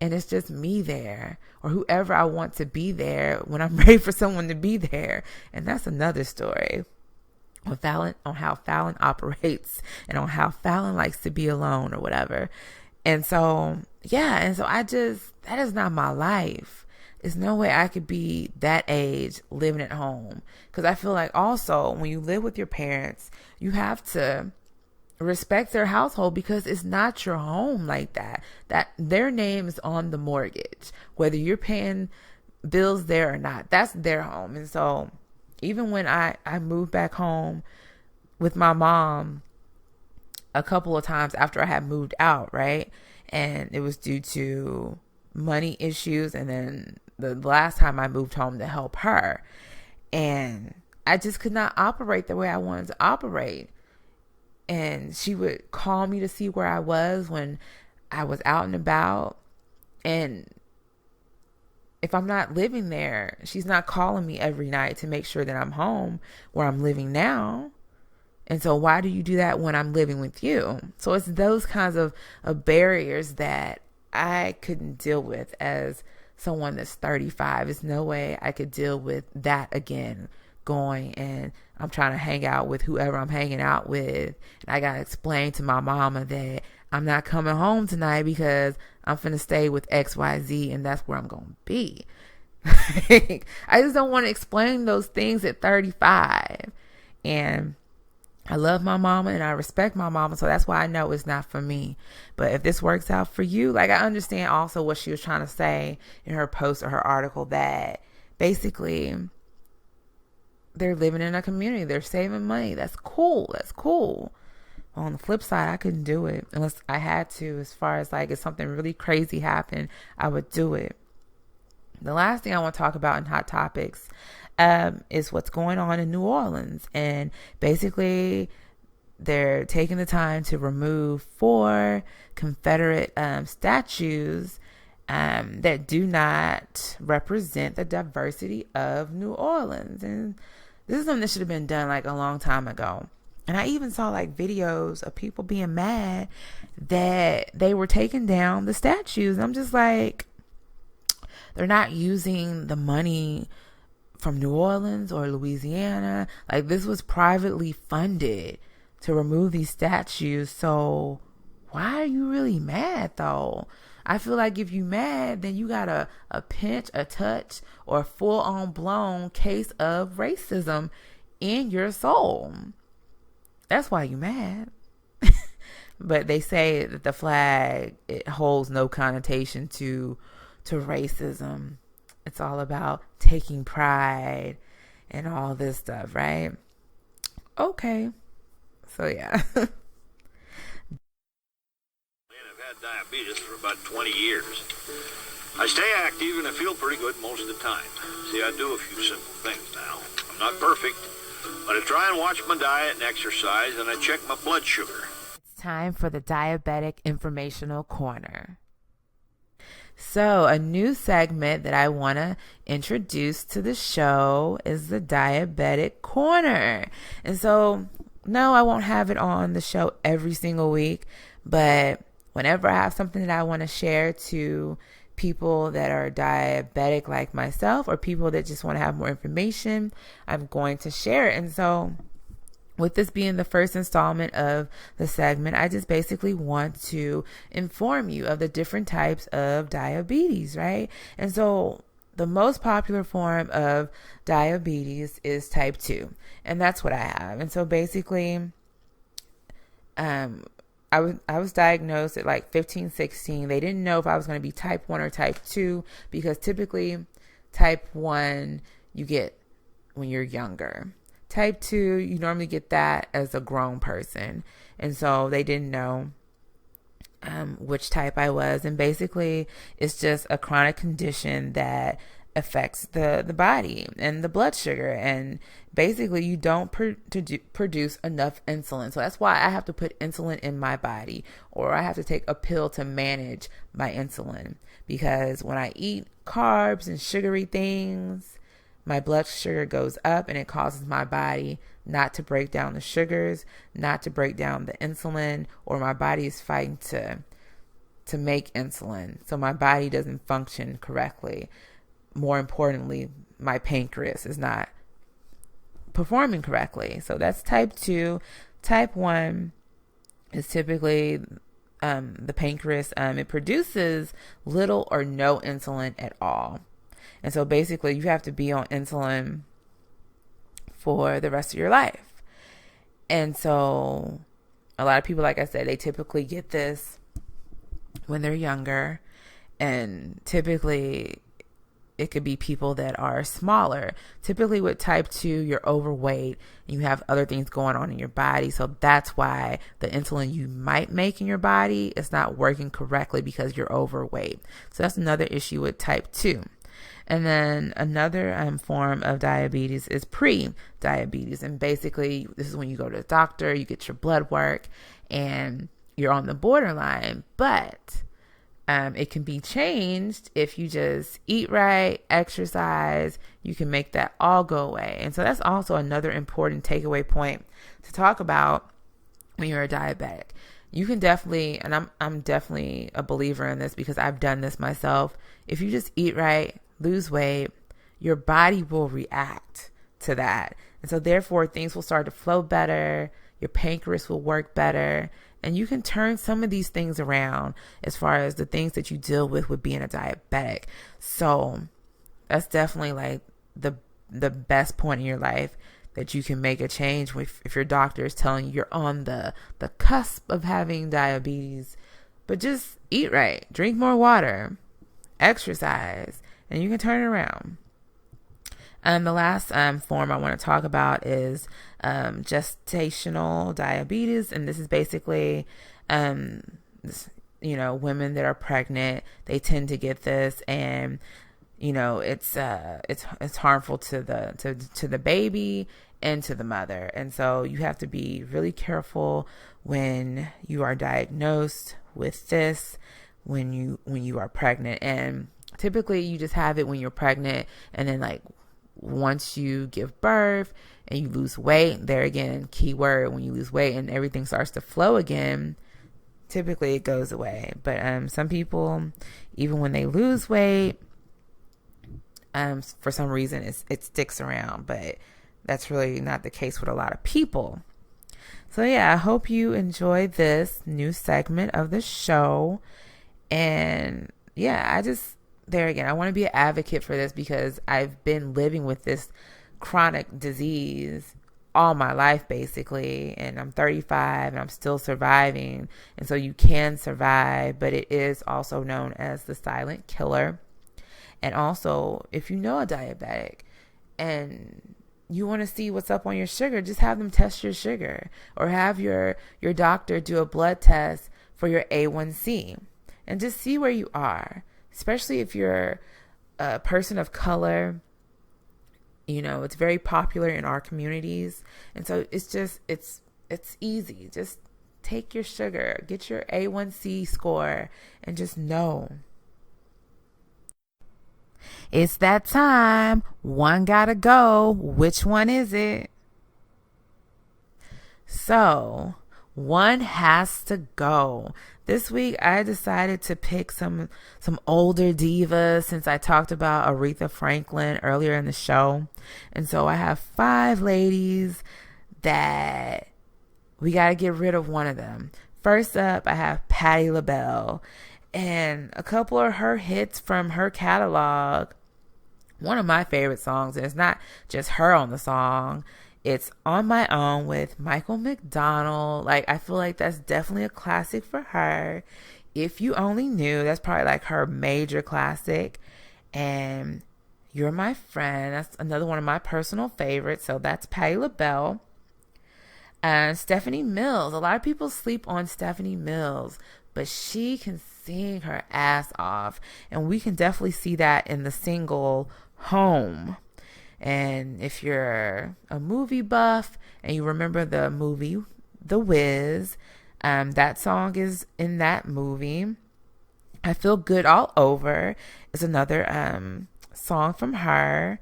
and it's just me there, or whoever I want to be there when I'm ready for someone to be there. And that's another story on how Fallon operates and on how Fallon likes to be alone or whatever. And so, that is not my life. There's no way I could be that age living at home. Because I feel like also when you live with your parents, you have to respect their household, because it's not your home like that. That their name is on the mortgage, whether you're paying bills there or not. That's their home. And so even when I moved back home with my mom a couple of times after I had moved out, right? And it was due to money issues. And then the last time I moved home to help her, and I just could not operate the way I wanted to operate. And she would call me to see where I was when I was out and about. And if I'm not living there, she's not calling me every night to make sure that I'm home where I'm living now. And so why do you do that when I'm living with you? So it's those kinds of barriers that I couldn't deal with as someone that's 35. There's no way I could deal with that again, going and I'm trying to hang out with whoever I'm hanging out with. And I got to explain to my mama that I'm not coming home tonight because I'm finna stay with XYZ and that's where I'm going to be. I just don't want to explain those things at 35. And I love my mama and I respect my mama. So that's why I know it's not for me. But if this works out for you, like, I understand also what she was trying to say in her post or her article, that basically they're living in a community. They're saving money. That's cool. That's cool. Well, on the flip side, I couldn't do it unless I had to. As far as like if something really crazy happened, I would do it. The last thing I want to talk about in Hot Topics is what's going on in New Orleans. And basically, they're taking the time to remove 4 Confederate statues that do not represent the diversity of New Orleans. And this is something that should have been done like a long time ago. And I even saw like videos of people being mad that they were taking down the statues. And I'm just like, they're not using the money from New Orleans or Louisiana. Like, this was privately funded to remove these statues. So why are you really mad though? I feel like if you mad, then you got a pinch, a touch, or a full-on blown case of racism in your soul. That's why you mad. But they say that the flag, it holds no connotation to racism. It's all about taking pride and all this stuff, right? Okay. So yeah. Diabetes for about 20 years. I stay active and I feel pretty good most of the time. See, I do a few simple things now. I'm not perfect, but I try and watch my diet and exercise, and I check my blood sugar. It's time for the Diabetic Informational Corner. So a new segment that I want to introduce to the show is the Diabetic Corner. And so, no, I won't have it on the show every single week, but whenever I have something that I want to share to people that are diabetic like myself, or people that just want to have more information, I'm going to share it. And so with this being the first installment of the segment, I just basically want to inform you of the different types of diabetes, right? And so the most popular form of diabetes is type 2, and that's what I have. And so basically, I was diagnosed at like 15, 16. They didn't know if I was going to be type 1 or type 2, because typically type 1 you get when you're younger. Type 2, you normally get that as a grown person. And so they didn't know which type I was. And basically, it's just a chronic condition that affects the body and the blood sugar. And basically, you don't produce enough insulin. So that's why I have to put insulin in my body, or I have to take a pill to manage my insulin. Because when I eat carbs and sugary things, my blood sugar goes up, and it causes my body not to break down the sugars, not to break down the insulin, or my body is fighting to to make insulin. So my body doesn't function correctly. More importantly, my pancreas is not performing correctly. So that's type 2. Type 1 is typically the pancreas. It produces little or no insulin at all. And so basically you have to be on insulin for the rest of your life. And so a lot of people, like I said, they typically get this when they're younger, and typically it could be people that are smaller. Typically with type 2, you're overweight and you have other things going on in your body. So that's why the insulin you might make in your body is not working correctly, because you're overweight. So that's another issue with type 2. And then another form of diabetes is pre-diabetes. And basically, this is when you go to the doctor, you get your blood work, and you're on the borderline. But it can be changed if you just eat right, exercise. You can make that all go away. And so that's also another important takeaway point to talk about when you're a diabetic. You can definitely, and I'm definitely a believer in this because I've done this myself. If you just eat right, lose weight, your body will react to that. And so therefore things will start to flow better. Your pancreas will work better. And you can turn some of these things around as far as the things that you deal with being a diabetic. So that's definitely like the best point in your life that you can make a change if your doctor is telling you you're on the cusp of having diabetes. But just eat right, drink more water, exercise, and you can turn it around. The last form I want to talk about is gestational diabetes, and this is basically, women that are pregnant. They tend to get this, and it's harmful to the baby and to the mother, and so you have to be really careful when you are diagnosed with this when you are pregnant. And typically you just have it when you're pregnant, and then like once you give birth and you lose weight, there again, keyword, when you lose weight and everything starts to flow again, typically it goes away. But some people, even when they lose weight, for some reason it sticks around, but that's really not the case with a lot of people. So yeah, I hope you enjoyed this new segment of the show. And yeah, I want to be an advocate for this because I've been living with this chronic disease all my life, basically. And I'm 35 and I'm still surviving. And so you can survive, but it is also known as the silent killer. And also, if you know a diabetic and you want to see what's up on your sugar, just have them test your sugar, or have your doctor do a blood test for your A1C and just see where you are. Especially if you're a person of color, it's very popular in our communities. And so it's easy. Just take your sugar, get your A1C score, and just know. It's that time. One gotta go. Which one is it? So, one has to go. This week, I decided to pick some older divas since I talked about Aretha Franklin earlier in the show. And so I have 5 ladies that we got to get rid of one of them. First up, I have Patti LaBelle. And a couple of her hits from her catalog. One of my favorite songs, and it's not just her on the song, it's On My Own with Michael McDonald. Like, I feel like that's definitely a classic for her. If You Only Knew, that's probably like her major classic. And You're My Friend, that's another one of my personal favorites. So that's Patti LaBelle. And Stephanie Mills. A lot of people sleep on Stephanie Mills, but she can sing her ass off. And we can definitely see that in the single Home. And if you're a movie buff and you remember the movie The Wiz, that song is in that movie. I Feel Good All Over is another song from her.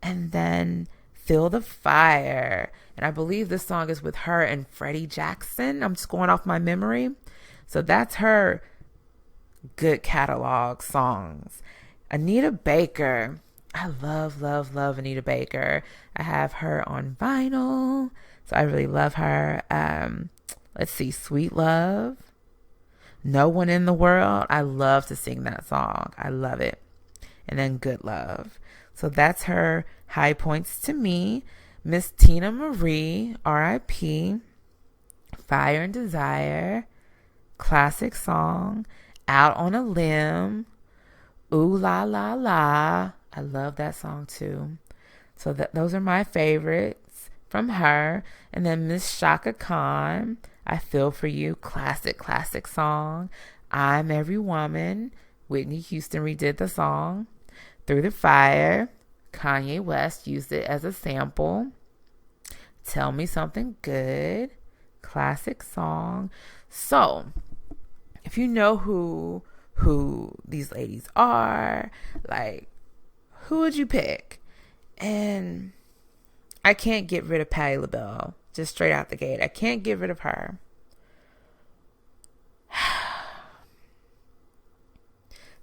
And then Feel the Fire. And I believe this song is with her and Freddie Jackson. I'm just going off my memory. So that's her good catalog songs. Anita Baker. I love Anita Baker. I have her on vinyl, so I really love her. Let's see, Sweet Love. No One in the World. I love to sing that song. I love it. And then Good Love. So that's her high points to me. Miss Tina Marie, R.I.P. Fire and Desire. Classic song. Out on a Limb. Ooh La La La. I love that song too. So those are my favorites from her. And then Miss Shaka Khan, I Feel For You. Classic song. I'm Every Woman. Whitney Houston redid the song. Through the Fire. Kanye West used it as a sample. Tell Me Something Good. Classic song. So, if you know who these ladies are, like, who would you pick? And I can't get rid of Patti LaBelle. Just straight out the gate. I can't get rid of her.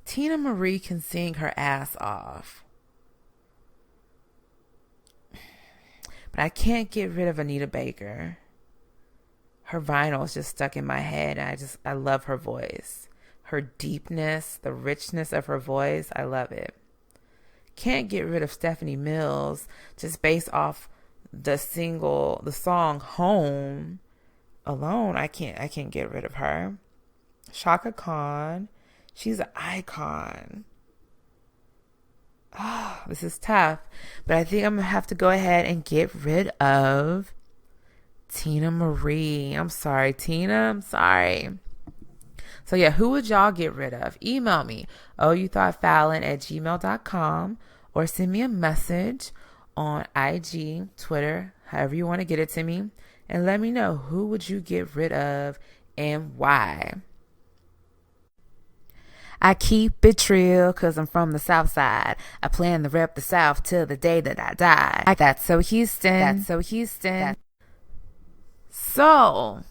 Tina Marie can sing her ass off. But I can't get rid of Anita Baker. Her vinyl is just stuck in my head. And I love her voice. Her deepness, the richness of her voice. I love it. Can't get rid of Stephanie Mills just based off the song Home alone. I can't get rid of her. Shaka Khan, she's an icon. Oh, this is tough, but I think I'm gonna have to go ahead and get rid of Tina Marie. I'm sorry, Tina. I'm sorry. So yeah, who would y'all get rid of? Email me, ohyouthoughtfallon@gmail.com, or send me a message on IG, Twitter, however you want to get it to me, and let me know who would you get rid of and why. I keep it real cause I'm from the South Side. I plan to rep the South till the day that I die. That's so Houston. So,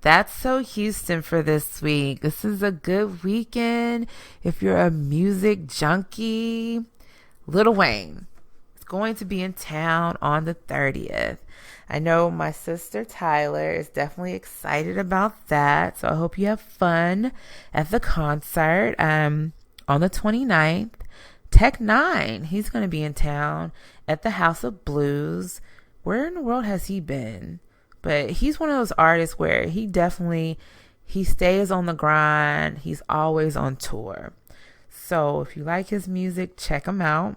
that's so Houston for this week. This is a good weekend if you're a music junkie. Lil Wayne is going to be in town on the 30th. I know my sister Tyler is definitely excited about that. So I hope you have fun at the concert. On the 29th, Tech Nine, he's going to be in town at the House of Blues. Where in the world has he been? But he's one of those artists where he stays on the grind. He's always on tour. So if you like his music, check him out.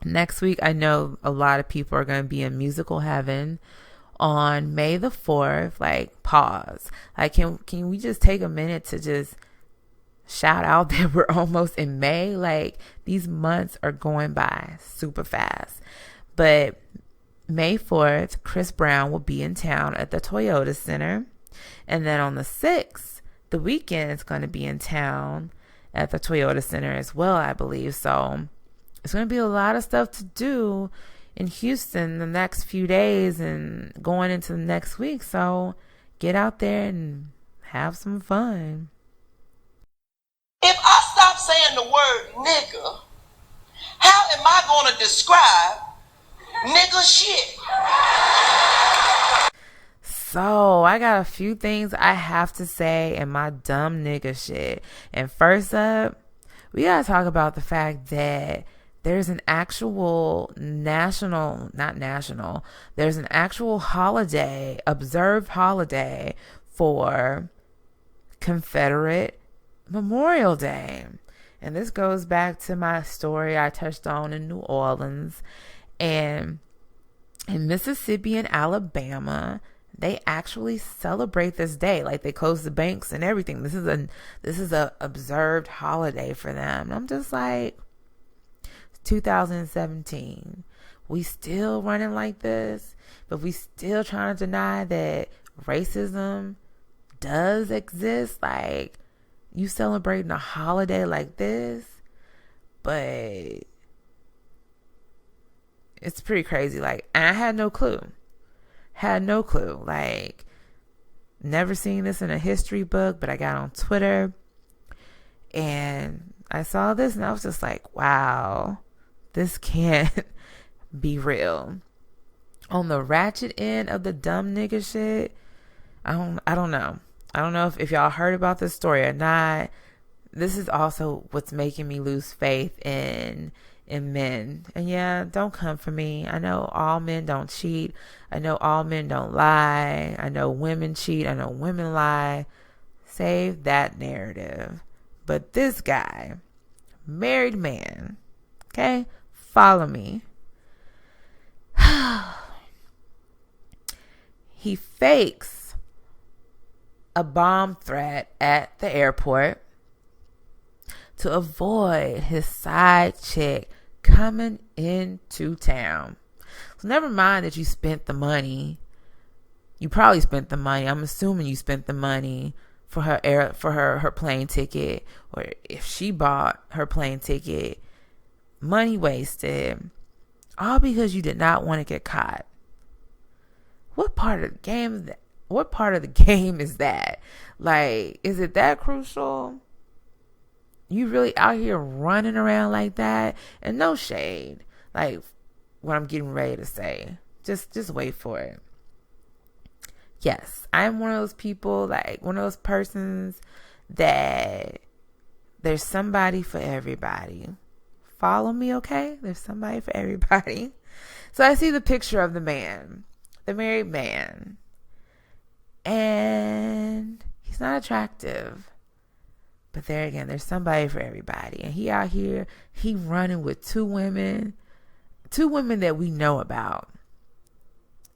Next week, I know a lot of people are going to be in musical heaven on May the 4th. Like, pause. Like, can we just take a minute to just shout out that we're almost in May? Like, these months are going by super fast. But May 4th, Chris Brown will be in town at the Toyota Center. And then on the 6th, The Weeknd is going to be in town at the Toyota Center as well, I believe. So it's going to be a lot of stuff to do in Houston the next few days and going into the next week. So get out there and have some fun. If I stop saying the word nigga, how am I going to describe nigga shit? So I got a few things I have to say in my dumb nigga shit. And first up, we got to talk about the fact that there's an actual there's an actual holiday, observed holiday for Confederate Memorial Day. And this goes back to my story I touched on in New Orleans. And in Mississippi and Alabama, they actually celebrate this day. Like, they close the banks and everything. This is a observed holiday for them. And I'm just like, 2017, we still running like this, but we still trying to deny that racism does exist. Like, you celebrating a holiday like this, but it's pretty crazy. Like, and I had no clue. Like, never seen this in a history book, but I got on Twitter And I saw this and I was just like, wow, this can't be real. On the ratchet end of the dumb nigga shit, I don't know. I don't know if y'all heard about this story or not. This is also what's making me lose faith in men. And yeah, don't come for me. I know all men don't cheat. I know all men don't lie. I know women cheat. I know women lie. Save that narrative. But this guy, married man, okay, follow me. He fakes a bomb threat at the airport to avoid his side chick coming into town. So never mind that you spent the money. You probably spent the money. I'm assuming you spent the money for her plane ticket, or if she bought her plane ticket, money wasted, all because you did not want to get caught. What part of the game is that? What part of the game is that? Like, is it that crucial? You really out here running around like that? And no shade. Like what I'm getting ready to say. Just wait for it. Yes, I'm one of those people, like one of those persons that there's somebody for everybody. Follow me, okay? There's somebody for everybody. So I see the picture of the man, the married man. And he's not attractive. But there again, there's somebody for everybody. And he out here, he running with two women that we know about.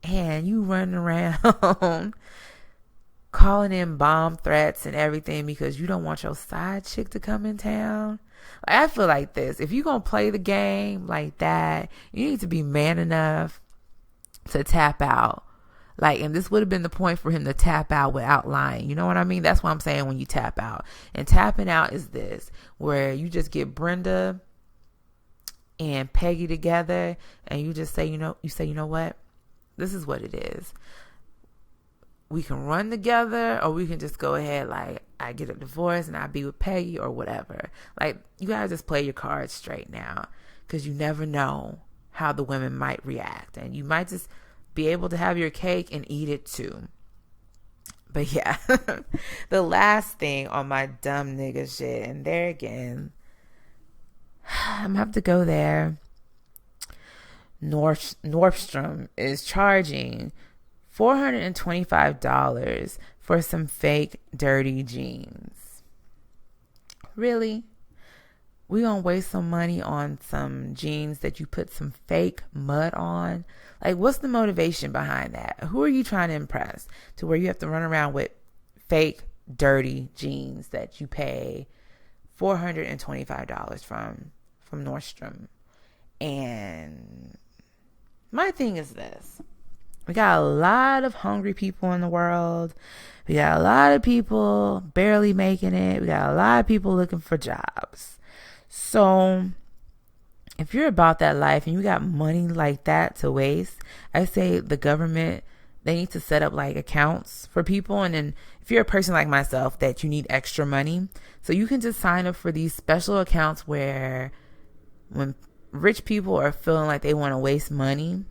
And you running around calling in bomb threats and everything because you don't want your side chick to come in town. Like, I feel like this. If you're going to play the game like that, you need to be man enough to tap out. Like, and this would have been the point for him to tap out without lying. You know what I mean? That's what I'm saying when you tap out. And tapping out is this, where you just get Brenda and Peggy together and you just say, you know what? This is what it is. We can run together, or we can just go ahead, like, I get a divorce and I be with Peggy or whatever. Like, you gotta just play your cards straight now, because you never know how the women might react. And you might just be able to have your cake and eat it too. But yeah, the last thing on my dumb nigga shit, and there again, I'm gonna have to go there. Nordstrom is charging $425 for some fake dirty jeans. Really? We gonna waste some money on some jeans that you put some fake mud on? Like, what's the motivation behind that? Who are you trying to impress to where you have to run around with fake dirty jeans that you pay $425 from Nordstrom? And my thing is this. We got a lot of hungry people in the world. We got a lot of people barely making it. We got a lot of people looking for jobs. So if you're about that life and you got money like that to waste, I say the government, they need to set up like accounts for people. And then if you're a person like myself that you need extra money, so you can just sign up for these special accounts where when rich people are feeling like they want to waste money,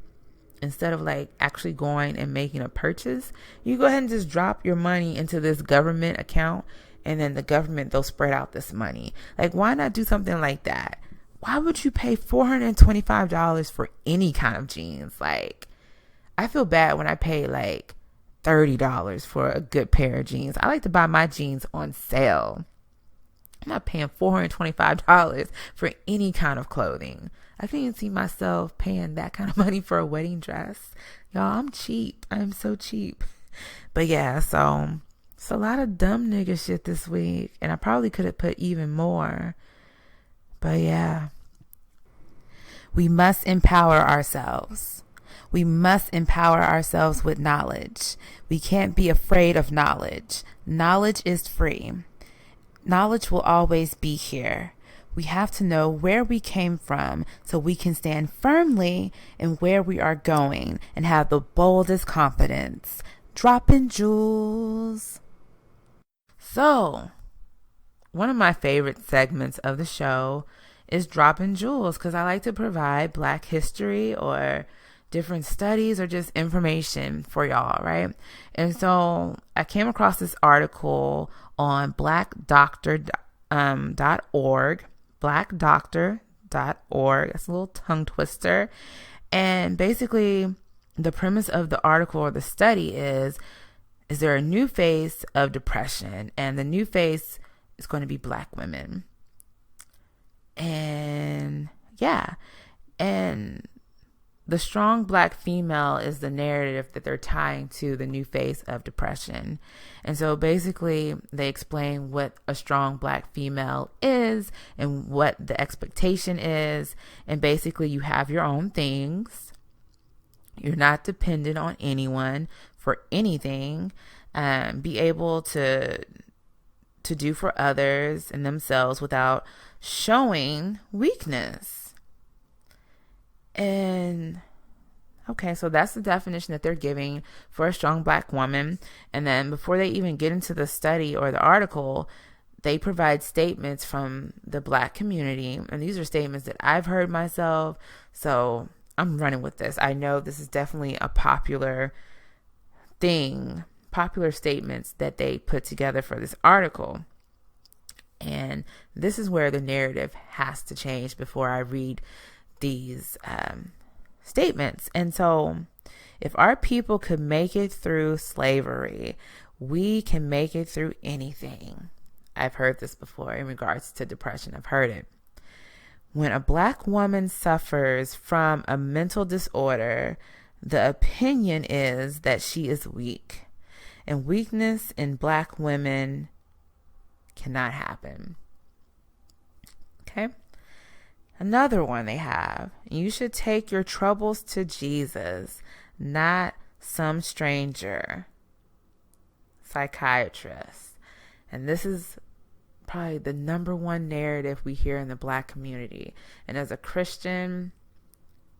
instead of like actually going and making a purchase, you go ahead and just drop your money into this government account, and then the government, they'll spread out this money. Like, why not do something like that? Why would you pay $425 for any kind of jeans? Like, I feel bad when I pay like $30 for a good pair of jeans. I like to buy my jeans on sale. I'm not paying $425 for any kind of clothing. I can't even see myself paying that kind of money for a wedding dress. Y'all, I'm cheap. I'm so cheap. But yeah, so it's a lot of dumb nigga shit this week. And I probably could have put even more. But yeah. We must empower ourselves. We must empower ourselves with knowledge. We can't be afraid of knowledge. Knowledge is free. Knowledge will always be here. We have to know where we came from so we can stand firmly in where we are going and have the boldest confidence. Dropping jewels. So, one of my favorite segments of the show is dropping jewels, because I like to provide Black history or different studies or just information for y'all, right? And so I came across this article on blackdoctor.org, blackdoctor.org. That's a little tongue twister. And basically the premise of the article or the study is there a new face of depression? And the new face is going to be Black women. And yeah, and the strong Black female is the narrative that they're tying to the new face of depression. And so basically they explain what a strong Black female is and what the expectation is. And basically you have your own things. You're not dependent on anyone for anything. Be able to do for others and themselves without showing weakness. And okay, so that's the definition that they're giving for a strong Black woman. And then before they even get into the study or the article, they provide statements from the Black community. And these are statements that I've heard myself. So I'm running with this. I know this is definitely a popular thing, popular statements that they put together for this article. And this is where the narrative has to change before I read these statements. And so if our people could make it through slavery, we can make it through anything. I've heard this before in regards to depression. I've heard it. When a Black woman suffers from a mental disorder, the opinion is that she is weak. And weakness in Black women cannot happen. Okay. Another one they have: you should take your troubles to Jesus, not some stranger. Psychiatrist. And this is probably the number one narrative we hear in the Black community. And as a Christian,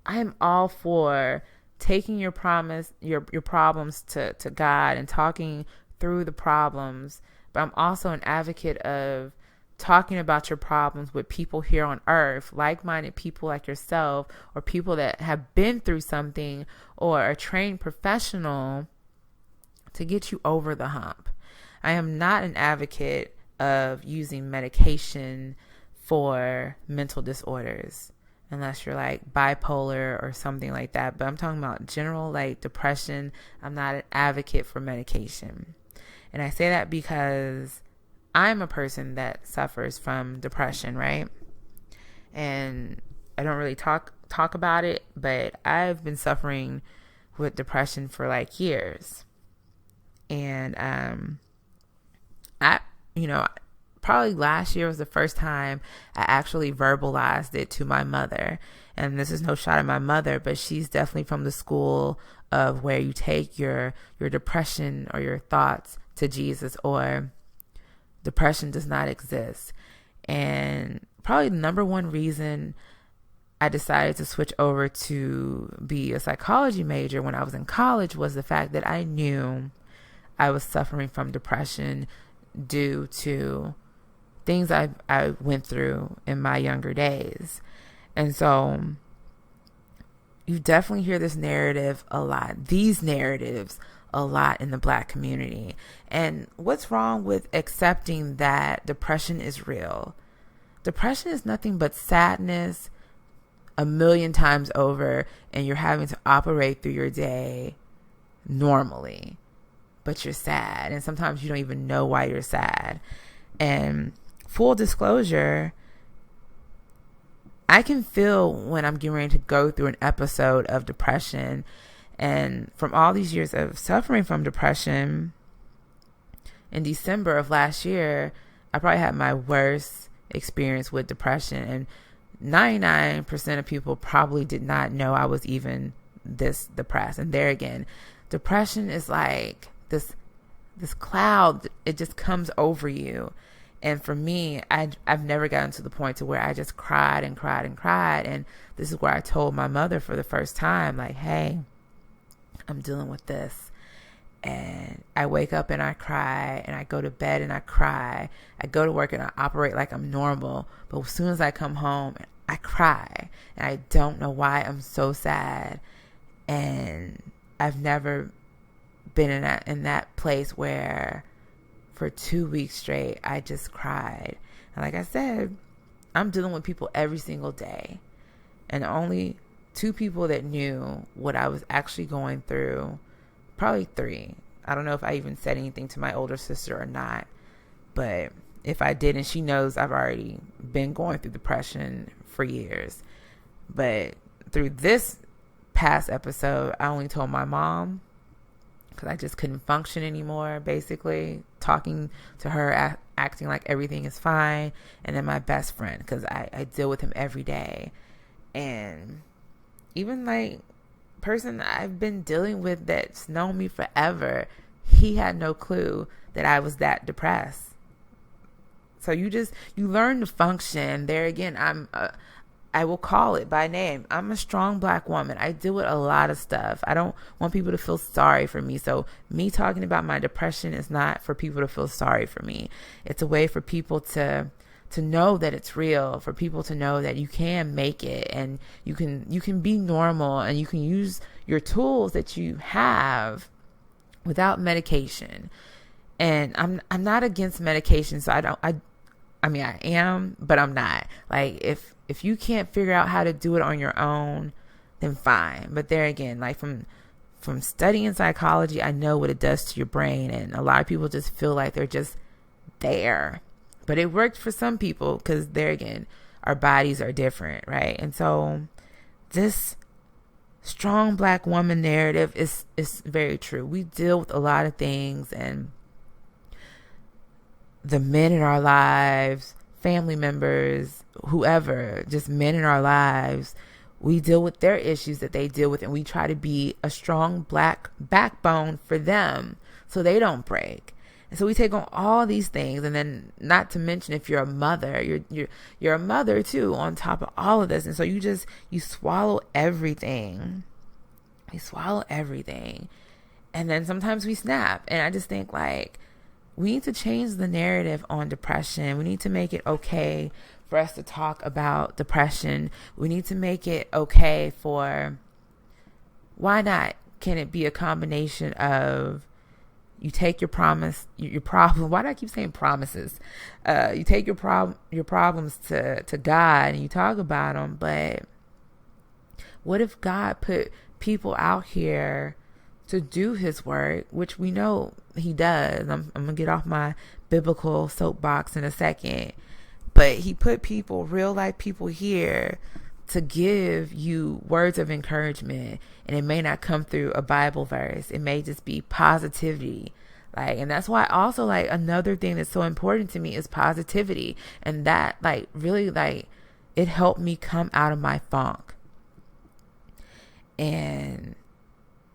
I am all for taking your problems to God and talking through the problems. But I'm also an advocate of talking about your problems with people here on earth, like-minded people like yourself, or people that have been through something, or a trained professional to get you over the hump. I am not an advocate of using medication for mental disorders, unless you're like bipolar or something like that. But I'm talking about general like depression. I'm not an advocate for medication. And I say that because I'm a person that suffers from depression, right? And I don't really talk about it, but I've been suffering with depression for like years. And probably last year was the first time I actually verbalized it to my mother. And this is no shot at my mother, but she's definitely from the school of where you take your depression or your thoughts to Jesus, or depression does not exist. And probably the number one reason I decided to switch over to be a psychology major when I was in college was the fact that I knew I was suffering from depression due to things I went through in my younger days. And so you definitely hear this narrative a lot, these narratives a lot in the Black community. And what's wrong with accepting that depression is real? Depression is nothing but sadness 1,000,000 times over, and you're having to operate through your day normally, but you're sad, and sometimes you don't even know why you're sad. And full disclosure, I can feel when I'm getting ready to go through an episode of depression. And from all these years of suffering from depression, in December of last year, I probably had my worst experience with depression. And 99% of people probably did not know I was even this depressed. And there again, depression is like this cloud. It just comes over you. And for me, I've never gotten to the point to where I just cried and cried and cried. And this is where I told my mother for the first time, like, hey, I'm dealing with this. And I wake up and I cry, and I go to bed and I cry. I go to work and I operate like I'm normal. But as soon as I come home, I cry. And I don't know why I'm so sad. And I've never been in that place where for 2 weeks straight, I just cried. And like I said, I'm dealing with people every single day. And only 2 people that knew what I was actually going through, probably 3. I don't know if I even said anything to my older sister or not. But if I didn't, she knows I've already been going through depression for years. But through this past episode, I only told my mom because I just couldn't function anymore, basically. Talking to her, acting like everything is fine. And then my best friend, because I deal with him every day. And even like person I've been dealing with that's known me forever, he had no clue that I was that depressed. So you learn to function. There again, I will call it by name. I'm a strong Black woman. I deal with a lot of stuff. I don't want people to feel sorry for me. So me talking about my depression is not for people to feel sorry for me. It's a way for people to know that it's real, for people to know that you can make it, and you can be normal, and you can use your tools that you have without medication. And I'm not against medication, so I mean I am, but I'm not. Like if you can't figure out how to do it on your own, then fine. But there again, like from studying psychology, I know what it does to your brain, and a lot of people just feel like they're just there. But it worked for some people because there again, our bodies are different, right? And so this strong Black woman narrative is very true. We deal with a lot of things, and the men in our lives, family members, whoever, just men in our lives, we deal with their issues that they deal with, and we try to be a strong Black backbone for them so they don't break. And so we take on all these things, and then not to mention if you're a mother, you're a mother too on top of all of this. And so you swallow everything. We swallow everything. And then sometimes we snap. And I just think like we need to change the narrative on depression. We need to make it okay for us to talk about depression. We need to make it okay for, why not? Can it be a combination of you take your problem. Why do I keep saying promises? You take your problems to God and you talk about them. But what if God put people out here to do His work, which we know He does? I'm gonna get off my biblical soapbox in a second, but He put people, real life people here to give you words of encouragement. And it may not come through a Bible verse. It may just be positivity. Like, and that's why also like another thing that's so important to me is positivity. And that like really like it helped me come out of my funk. And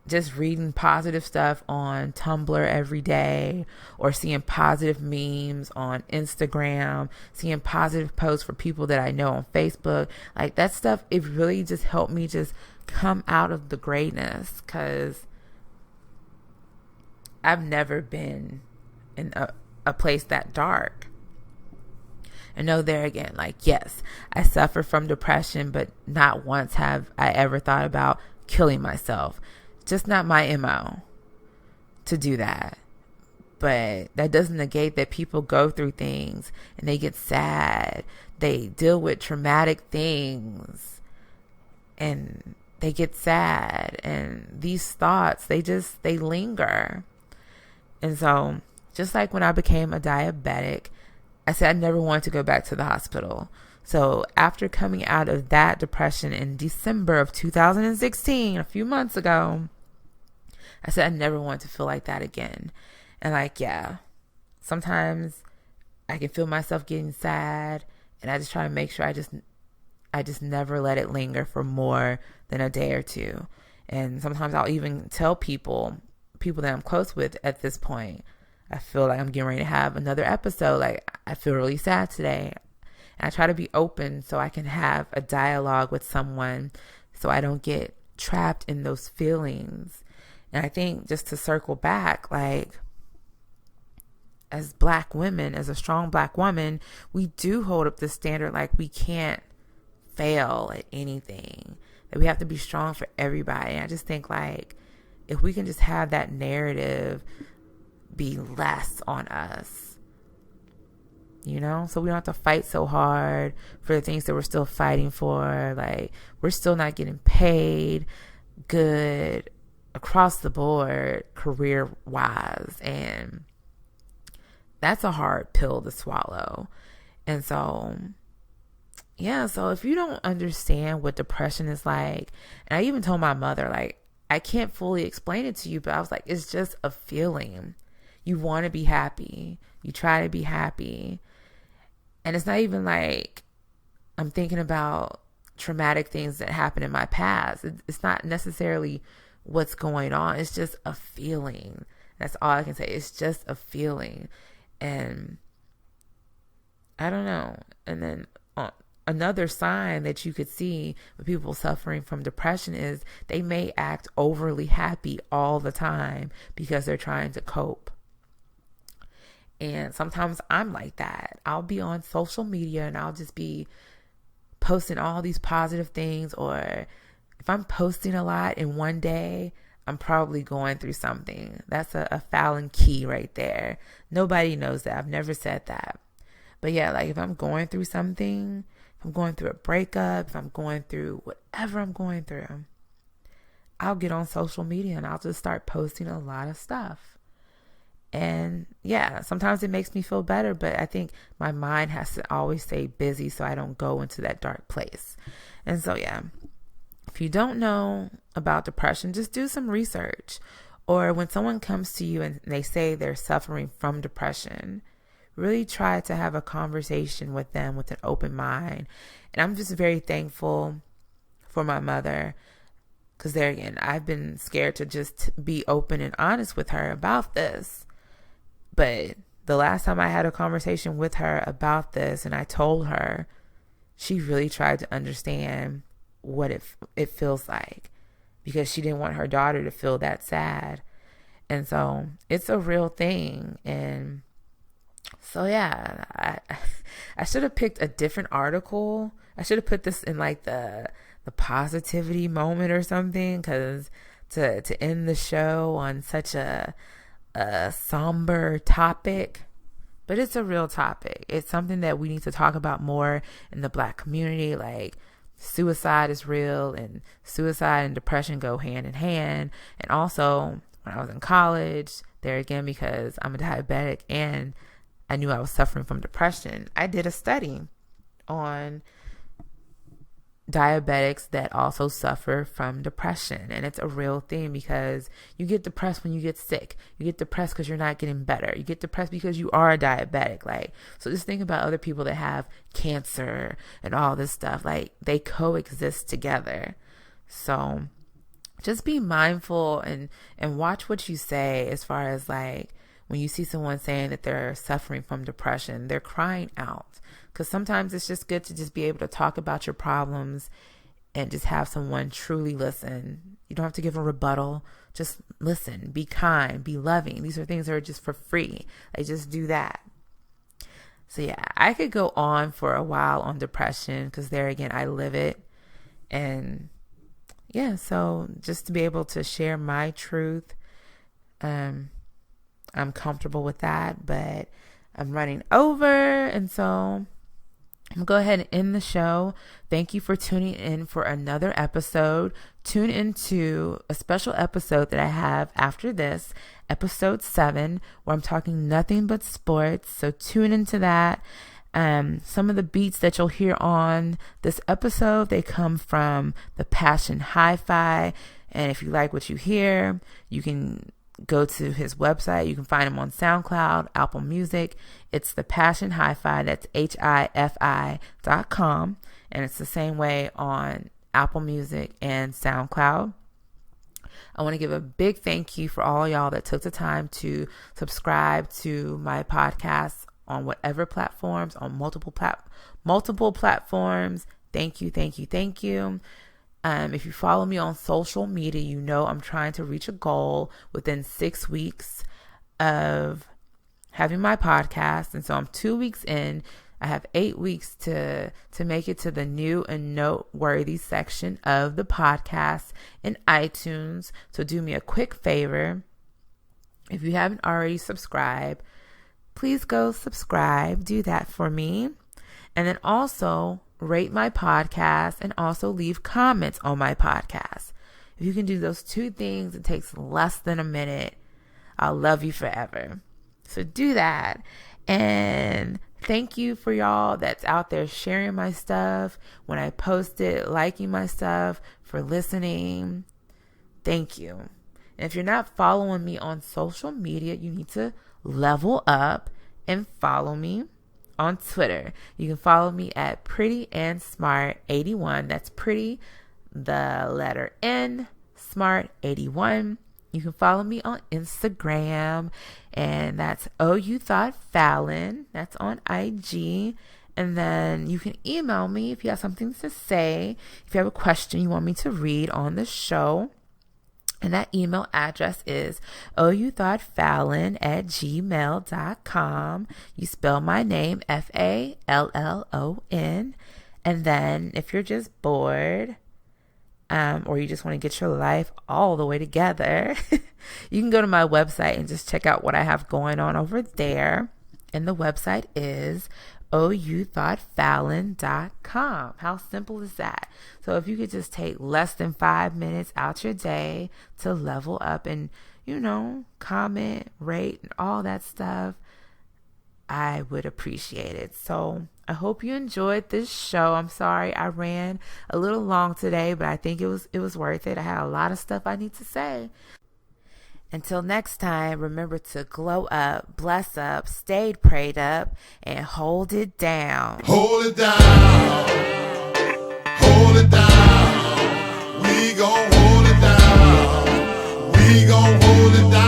just reading positive stuff on Tumblr every day, or seeing positive memes on Instagram, seeing positive posts for people that I know on Facebook, like that stuff, it really just helped me just come out of the grayness, because I've never been in a place that dark. And no, there again, like, yes, I suffer from depression, but not once have I ever thought about killing myself. Just not my MO to do that. But that doesn't negate that people go through things and they get sad. They deal with traumatic things and they get sad. And these thoughts, they linger. And so just like when I became a diabetic, I said I never wanted to go back to the hospital. So after coming out of that depression in December of 2016, a few months ago, I said I never want to feel like that again. And like, yeah, sometimes I can feel myself getting sad, and I just try to make sure I just never let it linger for more than a day or two. And sometimes I'll even tell people that I'm close with at this point, I feel like I'm getting ready to have another episode. Like, I feel really sad today. And I try to be open so I can have a dialogue with someone so I don't get trapped in those feelings. And I think just to circle back, like, as Black women, as a strong Black woman, we do hold up the standard, like, we can't fail at anything, that we have to be strong for everybody. And I just think, like, if we can just have that narrative be less on us, you know, so we don't have to fight so hard for the things that we're still fighting for. Like, we're still not getting paid good across the board career wise, and that's a hard pill to swallow. And so, yeah, so if you don't understand what depression is like, and I even told my mother, like, I can't fully explain it to you, but I was like, it's just a feeling. You want to be happy. You try to be happy. And it's not even like I'm thinking about traumatic things that happened in my past. It's not necessarily what's going on. It's just a feeling. That's all I can say. It's just a feeling. And I don't know. And then another sign that you could see with people suffering from depression is they may act overly happy all the time because they're trying to cope. And sometimes I'm like that. I'll be on social media and I'll just be posting all these positive things, or if I'm posting a lot in one day, I'm probably going through something. That's a Fallon key right there. Nobody knows that. I've never said that. But yeah, like, if I'm going through something, if I'm going through a breakup, if I'm going through whatever I'm going through, I'll get on social media and I'll just start posting a lot of stuff. And yeah, sometimes it makes me feel better, but I think my mind has to always stay busy so I don't go into that dark place. And so, yeah, if you don't know about depression, just do some research. Or when someone comes to you and they say they're suffering from depression, really try to have a conversation with them with an open mind. And I'm just very thankful for my mother, because there again, I've been scared to just be open and honest with her about this. But the last time I had a conversation with her about this and I told her, she really tried to understand what it feels like, because she didn't want her daughter to feel that sad. And so it's a real thing. And so, yeah, I should have picked a different article. I should have put this in like the positivity moment or something, because to end the show on such a somber topic, but it's a real topic. It's something that we need to talk about more in the Black community. Like, suicide is real, and suicide and depression go hand in hand. And also, when I was in college, there again, because I'm a diabetic and I knew I was suffering from depression, I did a study on diabetics that also suffer from depression. And it's a real thing, because you get depressed when you get sick. You get depressed because you're not getting better. You get depressed because you are a diabetic. Like, so just think about other people that have cancer and all this stuff. Like, they coexist together. So just be mindful and watch what you say, as far as like, when you see someone saying that they're suffering from depression, they're crying out. Because sometimes it's just good to just be able to talk about your problems and just have someone truly listen. You don't have to give a rebuttal. Just listen, be kind, be loving. These are things that are just for free. Like, just do that. So yeah, I could go on for a while on depression, because there again, I live it. And yeah, so just to be able to share my truth, I'm comfortable with that, but I'm running over. And so I'm going to go ahead and end the show. Thank you for tuning in for another episode. Tune into a special episode that I have after this, episode 7, where I'm talking nothing but sports. So tune into that. Some of the beats that you'll hear on this episode, they come from the Passion Hi-Fi. And if you like what you hear, you can go to his website. You can find him on SoundCloud, Apple Music. It's the Passion Hi-Fi. That's HIFI.com. And it's the same way on Apple Music and SoundCloud. I want to give a big thank you for all y'all that took the time to subscribe to my podcast on whatever platforms, on multiple platforms. Thank you. If you follow me on social media, you know I'm trying to reach a goal within 6 weeks of having my podcast. And so I'm 2 weeks in. I have 8 weeks to make it to the new and noteworthy section of the podcast in iTunes. So do me a quick favor. If you haven't already subscribed, please go subscribe. Do that for me. And then also rate my podcast and also leave comments on my podcast. If you can do those two things, it takes less than a minute. I'll love you forever. So do that. And thank you for y'all that's out there sharing my stuff when I post it, liking my stuff, for listening. Thank you. And if you're not following me on social media, you need to level up and follow me on Twitter. You can follow me at prettyandsmart81. That's pretty, the letter N, smart 81. You can follow me on Instagram, and that's ohyouthoughtfallon. That's on IG. And then you can email me if you have something to say, if you have a question you want me to read on the show. And that email address is ohyouthoughtfallon@gmail.com. You spell my name Fallon. And then if you're just bored, or you just want to get your life all the way together, you can go to my website and just check out what I have going on over there. And the website is ohyouthoughtfallon.com. How simple is that? So if you could just take less than 5 minutes out your day to level up and, comment, rate, and all that stuff, I would appreciate it. So I hope you enjoyed this show. I'm sorry I ran a little long today, but I think it was worth it. I had a lot of stuff I need to say. Until next time, remember to glow up, bless up, stay prayed up, and hold it down. Hold it down. Hold it down. We gon' hold it down. We gon' hold it down.